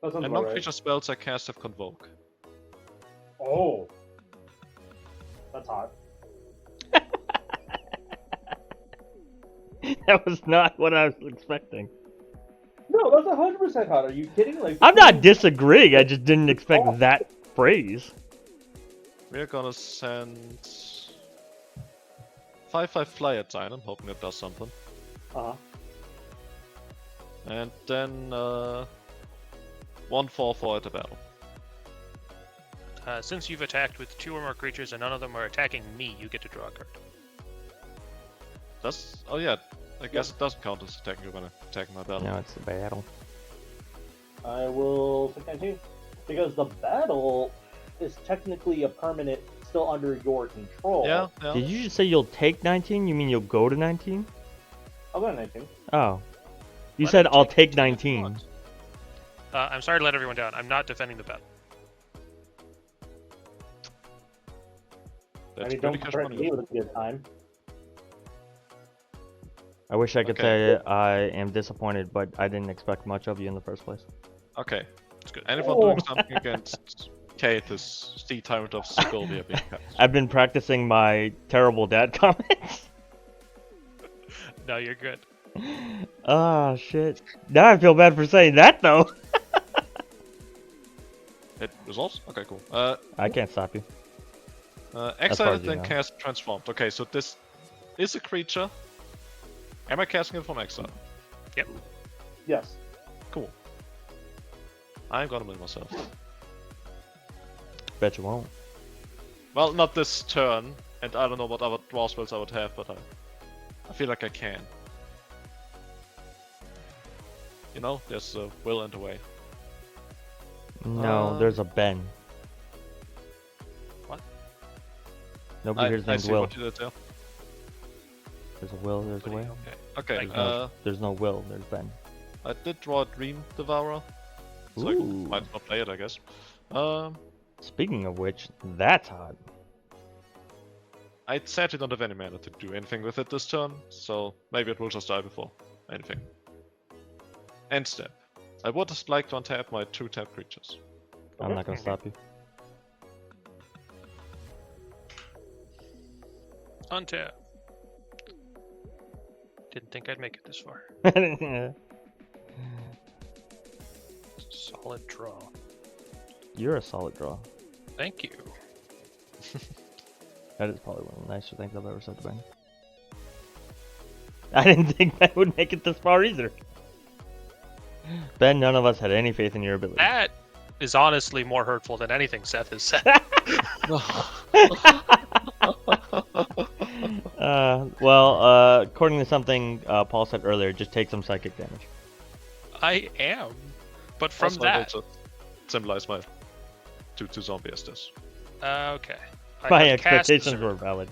That sounds And about right. non-creature spells I cast have Convoke. Oh. That's hot. That was not what I was expecting. No, that's 100% hot. Are you kidding? Like, I'm not disagreeing, I just didn't expect that phrase. We're gonna send 5/5 fly at Xynam, hoping it does something. Uh-huh. And then 1/4 at the battle. Since you've attacked with 2 or more creatures and none of them are attacking me, you get to draw a card. Does oh yeah, I guess it doesn't count as attacking you when I attack my battle. No, it's the battle. I will take 19. Because the battle is technically a permanent still under your control. Yeah, yeah. Did you just say you'll take 19? You mean you'll go to 19? I'll go to 19. Oh. You Why said don't you I'll take take 19 if you 19. want? I'm sorry to let everyone down. I'm not defending the battle. I That's mean, pretty don't threaten me with a good time. I wish I could Okay. say I am disappointed, but I didn't expect much of you in the first place. Okay. It's good. Anyone Oh. doing something against Kate is Sea Tyrant of Segovia being cast. I've been practicing my terrible dad comments. No, you're good. Ah, shit. Now I feel bad for saying that, though. It resolves? Okay, cool. I can't stop you. far Exile as you then know. cast Transformed. Okay, so this is a creature. Am I casting it from exile? Yes. Cool. I'm gonna mill myself. Bet you won't. Well, not this turn, and I don't know what other draw spells I would have, but I feel like I can. You know, there's a will and a way. No, there's a Ben. What? Nobody here's I named see Will. what you did there. There's a Will, there's a What do way. you- Okay, Like, There's no Will, there's Ben. I did draw a Dream Devourer, so I Ooh. might not play it, I guess. Speaking of which, that's hot. I sadly don't have any mana to do anything with it this turn, so maybe it will just die before anything. End step. I would just like to untap my 2 tap creatures. I'm not gonna stop you. Untap. Didn't think I'd make it this far. Solid draw. You're a solid draw. Thank you. That is probably one of the nicer things I've ever said to Ben. I didn't think Ben would make it this far either. Ben, none of us had any faith in your ability. That is honestly more hurtful than anything Seth has said. According to something Paul said earlier, just take some psychic damage. I am. But from Also, I that... will just symbolize my 2/2 zombie Estes. Okay. I My have cast expectations Zirda. were valid.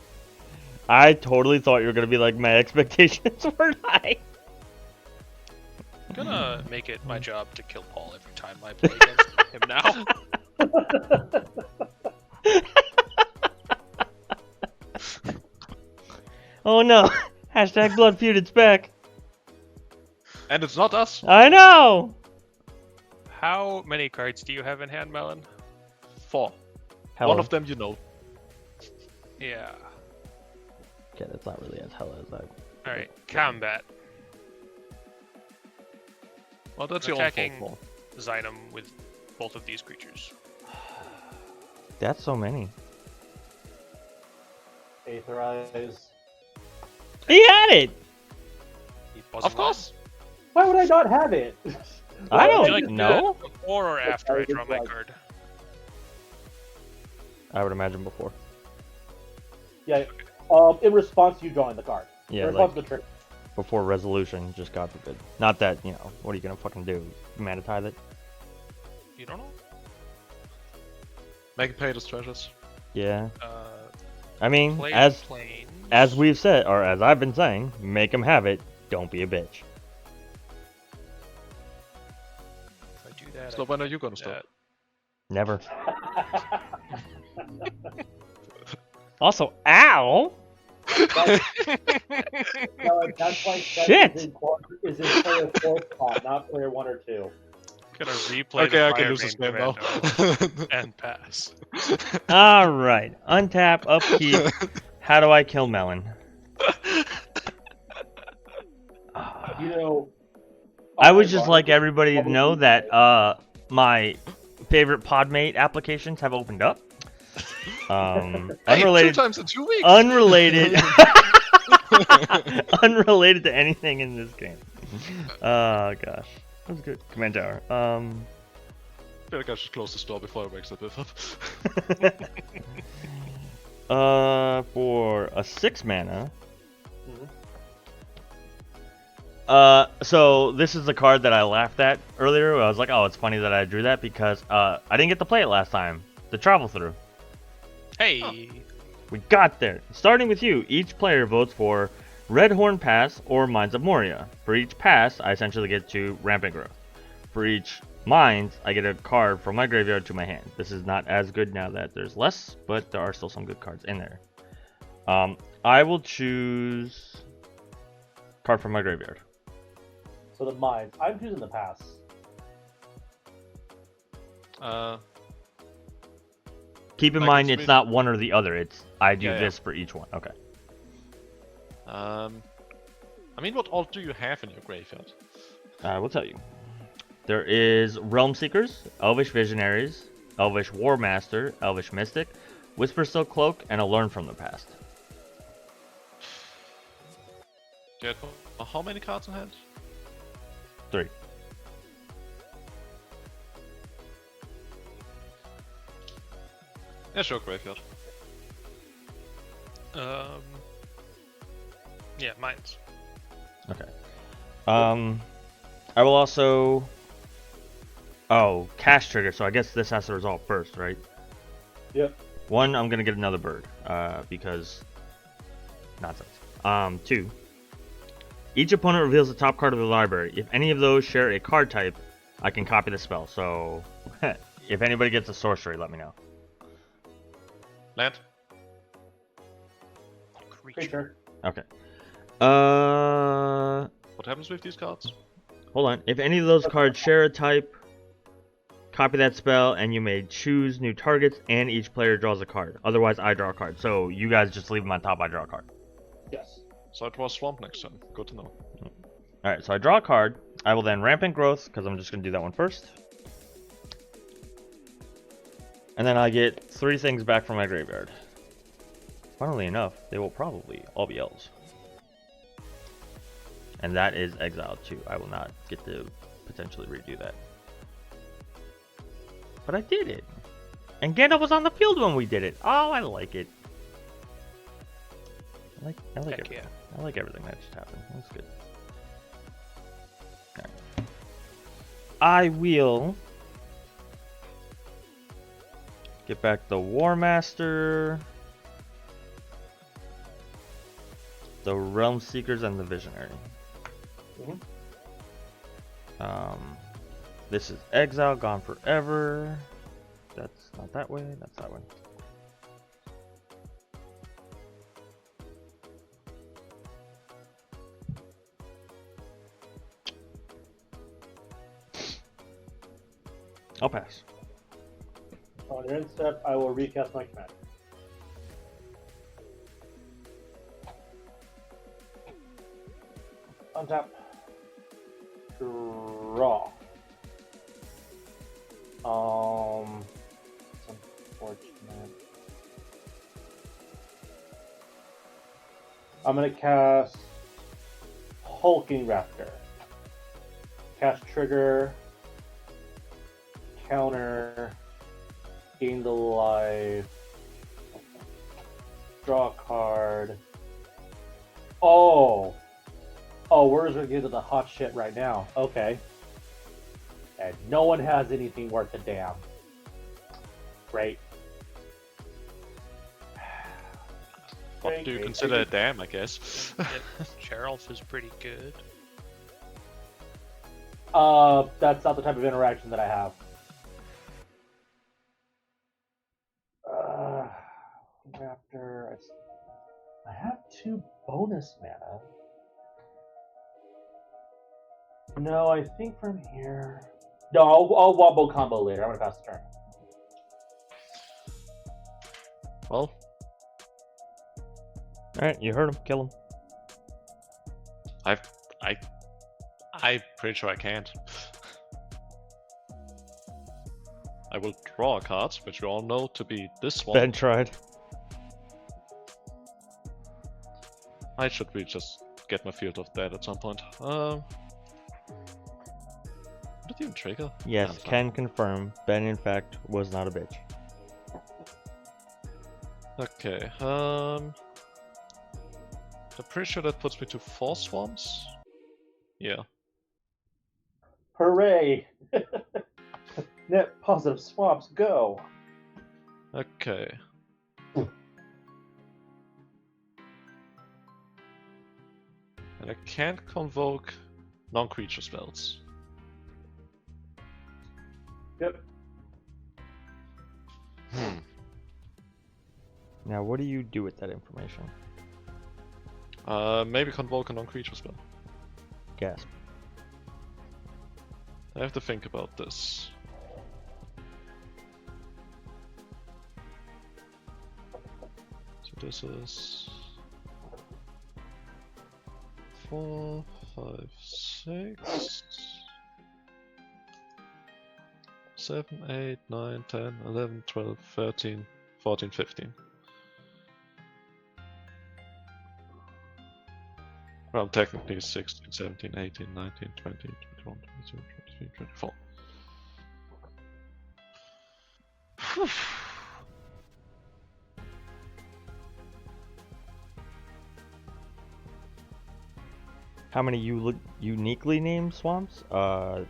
I totally thought you were gonna be like, my expectations were high. I'm gonna make it my job to kill Paul every time I play against him now. Oh no! Hashtag blood feud, it's back. And it's not us. I know. How many cards do you have in hand, Melon? 4. Hello. One of them you know. Yeah. Okay, that's not really as hell as that. Alright, combat. Well, that's We're your own attacking fault. Xynam with both of these creatures. That's so many. Aetherize. He had it. He wasn't Of course. Why would I not have it? I lying. don't Would you like to do know. that before or after I draw my card? I would imagine before. Yeah. In response to you drawing the card. Yeah, In response like to the trick. before resolution, just God forbid. Not that, you know, what are you gonna fucking do? Mana tithe it? You don't know? Make it pay the treasures. Yeah. Uh, I mean, play as planes. we've said, or as I've been saying, make them have it. Don't be a bitch. If I do that, So I when are can you gonna do stop? that. Never. Also, ow! No, that's why Shit. is in player 4 spot, not player 1 or 2. Gonna replay Okay, the I can Fire lose this Main game now. Commando and pass. Alright. Untap, upkeep. How do I kill Melon? You know. I would just like everybody to know that my favorite Podmate applications have opened up. Hey, Unrelated. 2 times in 2 weeks. Unrelated. Unrelated to anything in this game. Oh gosh, that was good. Command tower. I feel like I should close the store before I wakes that biff up. For a 6 mana. Mhm. So this is the card that I laughed at earlier. I was like, oh, it's funny that I drew that because I didn't get to play it last time. The travel through. Hey! We got there. Starting with you, each player votes for Red Horn Pass or Mines of Moria. For each pass, I essentially get 2 Rampant Growth. For each Mines, I get a card from my graveyard to my hand. This is not as good now that there's less, but there are still some good cards in there. I will choose card from my graveyard. So the mines. I'm choosing the pass. Keep in Like mind, it's it's not one or the other. It's I do Yeah, this for each one. Okay. I mean, what all do you have in your graveyard? I will tell you. There is Realm Seekers, Elvish Visionaries, Elvish War Master, Elvish Mystic, Whisperstill Cloak, and a Learn from the Past. Do you have how many cards in hand? 3. Yeah, sure, graveyard. Yeah, mines. Okay. I will also... Oh, cast trigger, so I guess this has to resolve first, right? Yep. 1, I'm gonna get another bird, because... nonsense. 2. Each opponent reveals the top card of the library. If any of those share a card type, I can copy the spell, so... if anybody gets a sorcery, let me know. Land. Creature. Okay. What happens with these cards? Hold on. If any of those cards share a type, copy that spell, and you may choose new targets, and each player draws a card. Otherwise, I draw a card. So you guys just leave them on top, I draw a card. Yes. So it was Swamp next turn. Good to know. Alright, so I draw a card. I will then Rampant Growth, because I'm just going to do that one first. And then I get 3 things back from my graveyard. Funnily enough, they will probably all be elves. And that is exiled too. I will not get to potentially redo that. But I did it. And Gandalf was on the field when we did it. Oh, I like it. I like Heck everything. yeah. I like everything that just happened. That's good. Alright. I will get back the War Master. the Realm Seekers and the Visionary. Mhm. This is Exile, Gone Forever. That's not that way, that's that way. I'll pass. On your end step, I will recast my command. Untap. Draw. It's unfortunate. I'm gonna cast Hulking Raptor. Cast trigger. Counter. Gain the life. Draw a card. Oh, we're gonna get to the hot shit right now. Okay. And no one has anything worth a damn. Great. What do you consider a dam, I guess? Yep. Geralf is pretty good. That's not the type of interaction that I have. Raptor. I have 2 bonus mana. No, I think from here. No, I'll wombo combo later. I'm gonna pass the turn. Well, Alright, you heard him. Kill him. I'm pretty sure I can't. I will draw a card, which you all know to be this one. Ben tried. I should really just get my field of dead at some point. Did it even trigger? Yes, Yeah, can confirm. Ben, in fact, was not a bitch. Okay, I'm pretty sure that puts me to 4 swamps. Yeah. Hooray! Net positive swaps, go! Okay. And I can't convoke non-creature spells. Yep. Now, what do you do with that information? Maybe convoke a non-creature spell. Gasp. I have to think about this. So this is 4, 5, 6, 7, 8, 9, 10, 11, 12, 13, 14, 15. Well, technically 16, 17, 18, 19, 20, 21, 22, 23, 24. How many uniquely named swamps? None.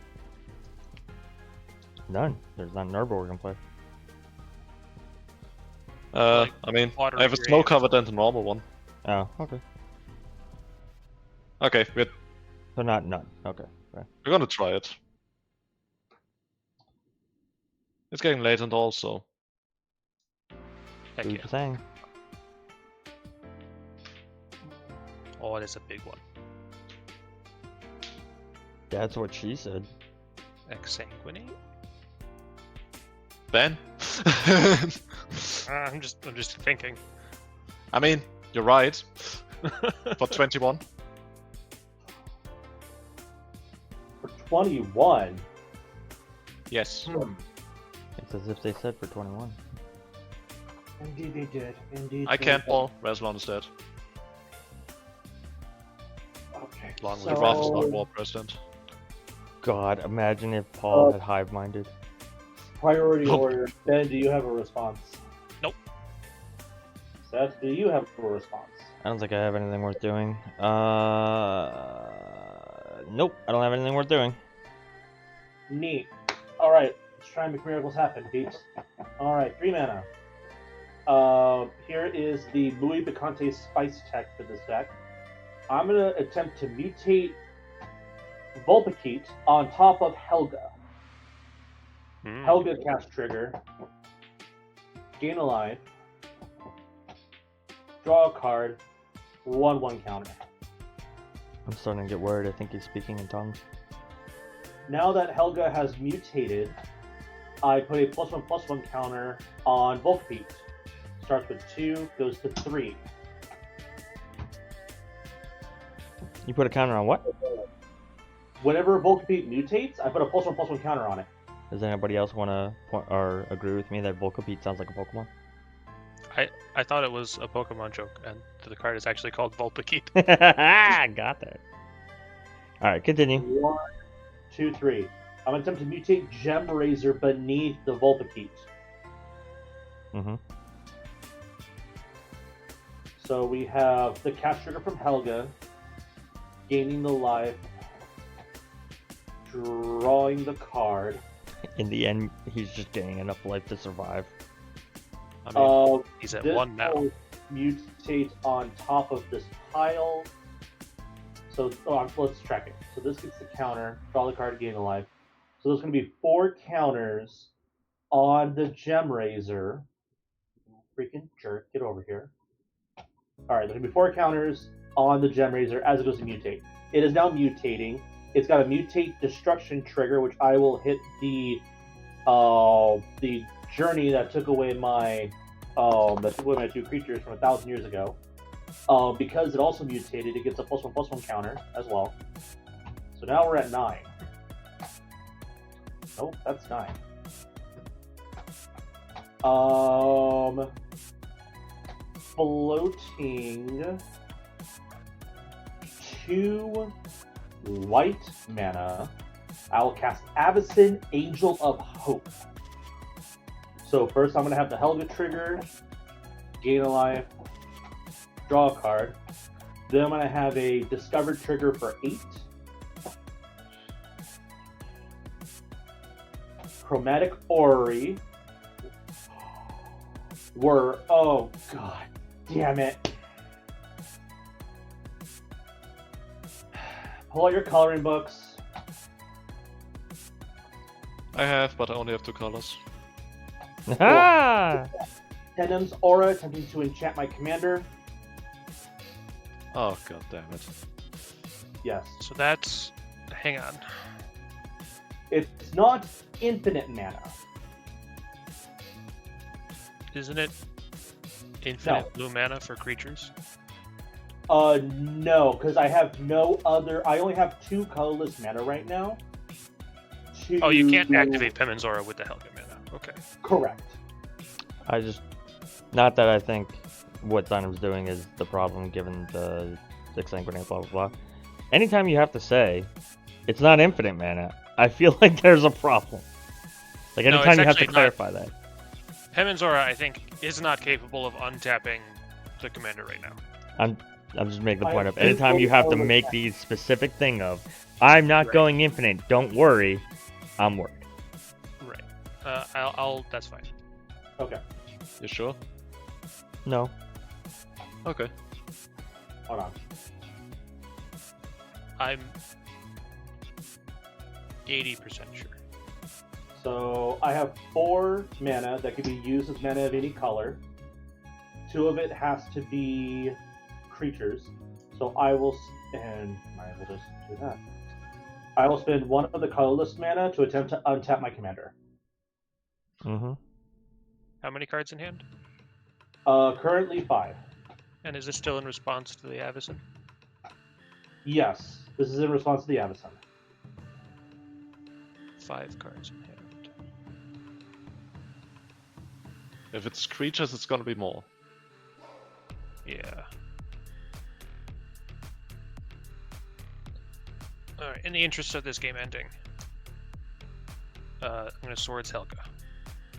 There's not an Urborg we're gonna play. Like I mean, water I have a grave. snow covered and a normal one. Oh, okay. Okay, So not none. Okay. Right. we're gonna try it. It's getting late and all, so Heck Do yeah. the thing. Oh, it is a big one. That's what she said. Exsanguinate? Ben. I'm just thinking. I mean, you're right. For 21. For 21. Yes. It's as if they said for 21. Indeed they did. Indeed I they can't did. ball. Rassilon is dead. Okay. Long so... live Raff's not war president. God, imagine if Paul Uh, had hive-minded. Priority Nope. Warrior. Ben, do you have a response? Nope. Seth, do you have a response? I don't think I have anything worth doing. Nope, I don't have anything worth doing. Neat. Alright, let's try and make miracles happen, peeps. Alright, 3 mana. Here is the Louis Bicante Spice Tech for this deck. I'm gonna attempt to mutate Vulpikeet on top of Helga. Helga cast trigger. Gain a life. Draw a card. 1/1 counter. I'm starting to get worried. I think he's speaking in tongues. Now that Helga has mutated, I put a +1/+1 counter on Vulpikeet. Starts with 2, goes to 3. You put a counter on what? Whenever Vulpikeet mutates, I put a +1/+1 counter on it. Does anybody else want to or agree with me that Vulpikeet sounds like a Pokemon? I thought it was a Pokemon joke, and the card is actually called Vulpikeet. Got that. All right, continue. 1, 2, 3. I'm going to attempt to mutate Gem Razor beneath the Vulpikeet. Mm-hmm. So we have the cast trigger from Helga, gaining the life, drawing the card. In the end, he's just gaining enough life to survive. I mean, he's at this 1 now. will mutate on top of this pile. So let's track it. So this gets the counter, draw the card, gain a life. So there's going to be 4 counters on the Gem Razor. Freaking jerk, get over here. Alright, there's going to be 4 counters on the Gem Razor as it goes to mutate. It is now mutating. It's got a mutate destruction trigger, which I will hit the journey that took away my 2 creatures from 1,000 years ago. Because it also mutated, it gets a +1/+1 counter as well. So now we're at 9. Nope, that's 9. Floating 2 white mana. I will cast Avacyn, Angel of Hope. So first I'm going to have the Helga trigger, gain a life, draw a card. Then I'm going to have a Discovered trigger for 8. Chromatic Orrery. Oh god damn it. Pull out your coloring books. I have, but I only have 2 colors. Ah! Denham's Aura, attempting to enchant my commander. Oh god damn it. Yes. So that's... Hang on. It's not infinite mana. Isn't it infinite blue mana for creatures? No, because I have no other... I only have 2 colorless mana right now. Oh, you can't activate Pemin's Aura with the Helga mana. Okay. Correct. I just... Not that I think what Xynam's doing is the problem given the Exsanguinate, blah, blah, blah. Anytime you have to say, it's not infinite mana, I feel like there's a problem. Like, anytime you have to clarify that. Pemin's Aura, I think, is not capable of untapping the commander right now. I'm just making the point of, anytime you have to make the specific thing of, I'm not going infinite, don't worry, I'm worried. Right. I'll that's fine. Okay. You sure? No. Okay. Hold on. I'm 80% sure. So I have 4 mana that can be used as mana of any color. 2 of it has to be creatures. So I will just do that. I will spend 1 of the colorless mana to attempt to untap my commander. Mm-hmm. How many cards in hand? Currently 5. And is this still in response to the Avacyn? Yes, this is in response to the Avacyn. 5 cards in hand. If it's creatures, it's gonna be more. Yeah. Alright, in the interest of this game ending, I'm gonna Swords Helga.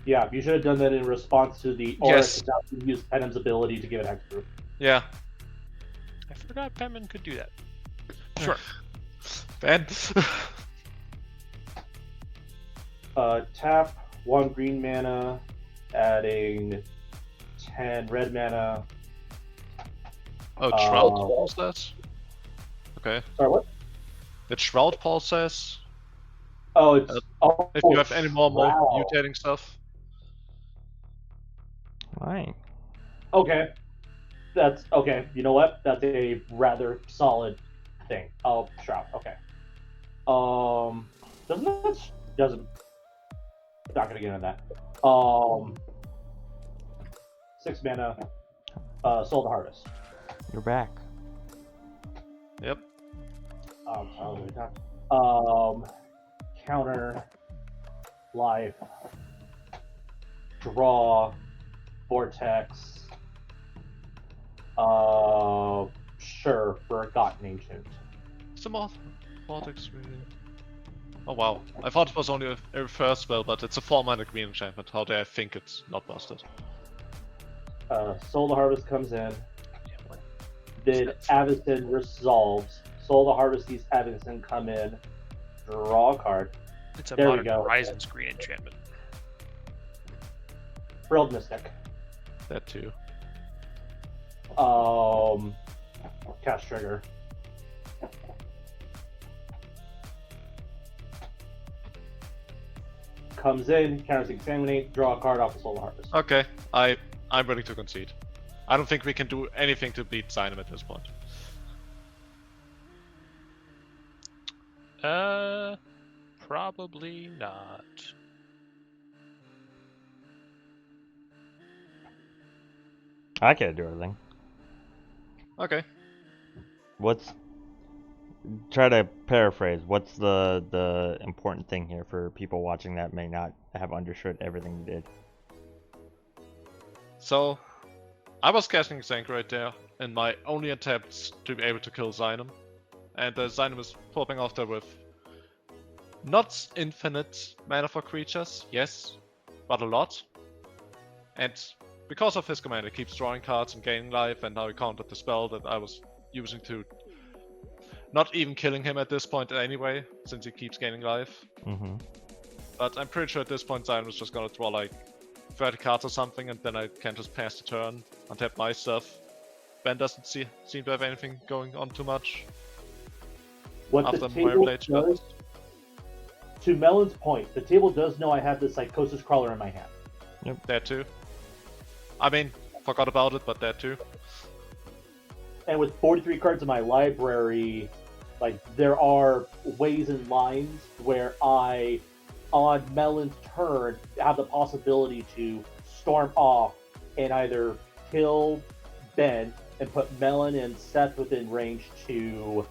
Yeah, you should have done that in response to the aura. Yes. To use Penham's ability to give it hexproof. Yeah. I forgot Penman could do that. Sure. Ben. Tap 1 green mana, adding 10 red mana. Oh, Trout, what was that? Okay. Sorry, what? It's Shroud Paul says. Oh, it's If you have any more Shroud. mutating stuff. Right. Okay. That's okay. You know what? That's a rather solid thing. Oh, Shroud. Okay. Doesn't not gonna get into that. 6 mana. Soul to Harvest. You're back. Yep. Counter. Life. Draw. Vortex. Sure, Forgotten Ancient. It's a Vortex really. Oh wow. I thought it was only a first spell, but it's a 4-mana green enchantment. How dare I think it's not busted? Soul to Harvest comes in. Then Avacyn resolves. Soul to Harvest, these Avacyn come in. Draw a card. It's a There we Modern go. Horizons green enchantment. Frilled Mystic. That too. Cast Trigger. Comes in, counters Examinate, draw a card off the Soul to Harvest. Okay, I'm willing to concede. I don't think we can do anything to beat Xynam at this point. Probably not. I can't do everything. Okay. Try to paraphrase. What's the important thing here for people watching that may not have understood everything you did? So, I was casting Xank right there in my only attempts to be able to kill Xynam. And Xynam is popping off there with not infinite mana for creatures, yes, but a lot. And because of his command, it keeps drawing cards and gaining life, and now he countered the spell that I was using to not even killing him at this point anyway, since he keeps gaining life. Mm-hmm. But I'm pretty sure at this point Xynam was just gonna draw like 30 cards or something, and then I can just pass the turn, untap my stuff. Ben doesn't seem to have anything going on too much. What After the Moira table Blade does, got- to Melon's point, the table does know I have the Psychosis Crawler in my hand. That too. I mean, forgot about it, but that too. And with 43 cards in my library, like, there are ways and lines where I, on Melon's turn, have the possibility to storm off and either kill Ben and put Melon and Seth within range to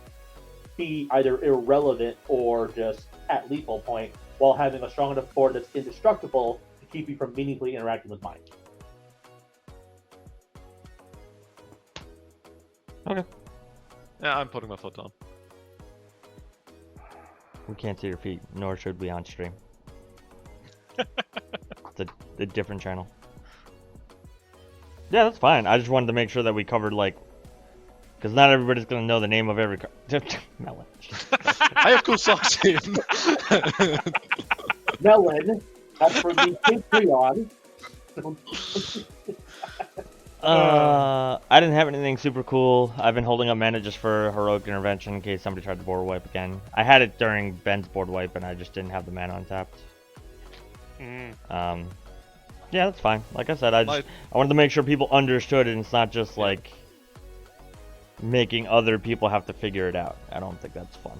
be either irrelevant or just at lethal point, while having a strong enough board that's indestructible to keep you from meaningfully interacting with mine. Okay. Yeah, I'm putting my foot down. We can't see your feet, nor should we on stream. It's a different channel. Yeah, that's fine. I just wanted to make sure that we covered, like, because not everybody's gonna know the name of every card. Melon. I have Kusashi. Melon, that's for the Patreon. I didn't have anything super cool. I've been holding up mana just for heroic intervention in case somebody tried to board wipe again. I had it during Ben's board wipe, and I just didn't have the mana untapped. Yeah, that's fine. Like I said, I wanted to make sure people understood it, and it's not just like making other people have to figure it out. I don't think that's fun.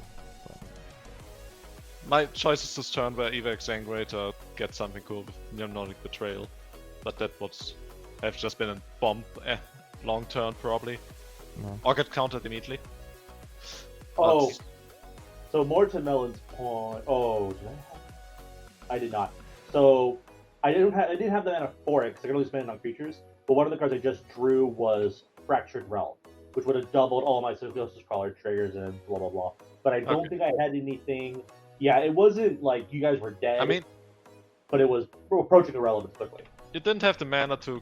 My choices this turn were either Exsanguinate or get something cool with Mnemonic Betrayal, but that would have just been a bomb long turn probably, or get countered immediately. Oh, so more to Melon's point. Oh, did I did not. So I didn't have the mana for it because I could only spend it on creatures. But one of the cards I just drew was Fractured Realm, which would have doubled all my Psychosis Crawler triggers and blah blah blah. But I don't think I had anything. Yeah, it wasn't like you guys were dead. I mean, but it was approaching irrelevance quickly. You didn't have the mana to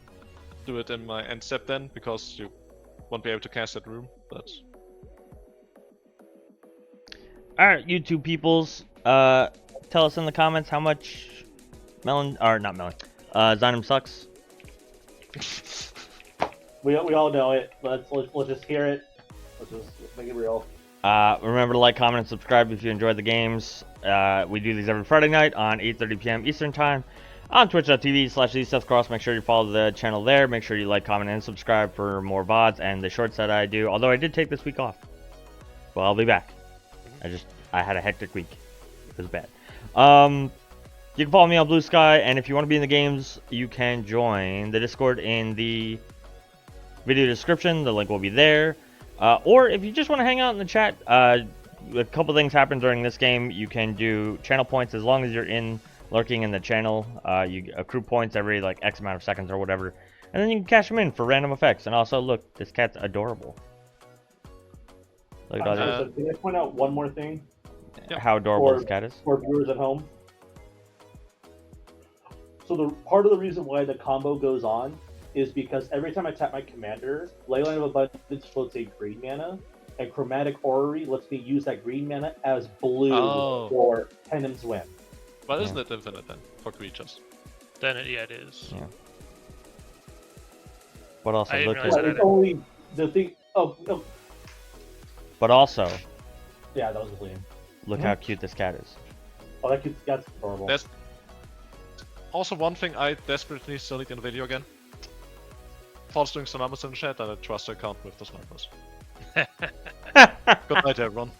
do it in my end step then, because you won't be able to cast that room, but... Alright, you two peoples, tell us in the comments how much Xynam sucks. We all know it. Let's just hear it. Let's make it real. Remember to like, comment, and subscribe if you enjoyed the games. We do these every Friday night on 8:30 p.m. Eastern Time on twitch.tv/Seth Cross. Make sure you follow the channel there. Make sure you like, comment, and subscribe for more VODs and the shorts that I do. Although I did take this week off. Well, I'll be back. I had a hectic week. It was bad. You can follow me on Blue Sky, and if you want to be in the games, you can join the Discord in the video description. The link will be there. Or if you just want to hang out in the chat, a couple things happen during this game. You can do channel points as long as you're lurking in the channel. You accrue points every like X amount of seconds or whatever, and then you can cash them in for random effects. And also, look, this cat's adorable. Look at all that. Can I point out one more thing? How adorable this cat is. For viewers at home. So the part of the reason why the combo goes on is because every time I tap my commander, Leyline of Abundance floats a green mana, and Chromatic Orrery lets me use that green mana as blue for Penim's Whim. Well, isn't it infinite then for creatures? Then it is. Yeah. What else? I didn't Look realize at, that. It's only the thing. but also, Yeah, that was bleeding. look how cute this cat is. Oh, that's adorable. There's also one thing I desperately still need in the video again. Paul's doing some numbers in the chat, and I trust I can't with those numbers. Good night, everyone.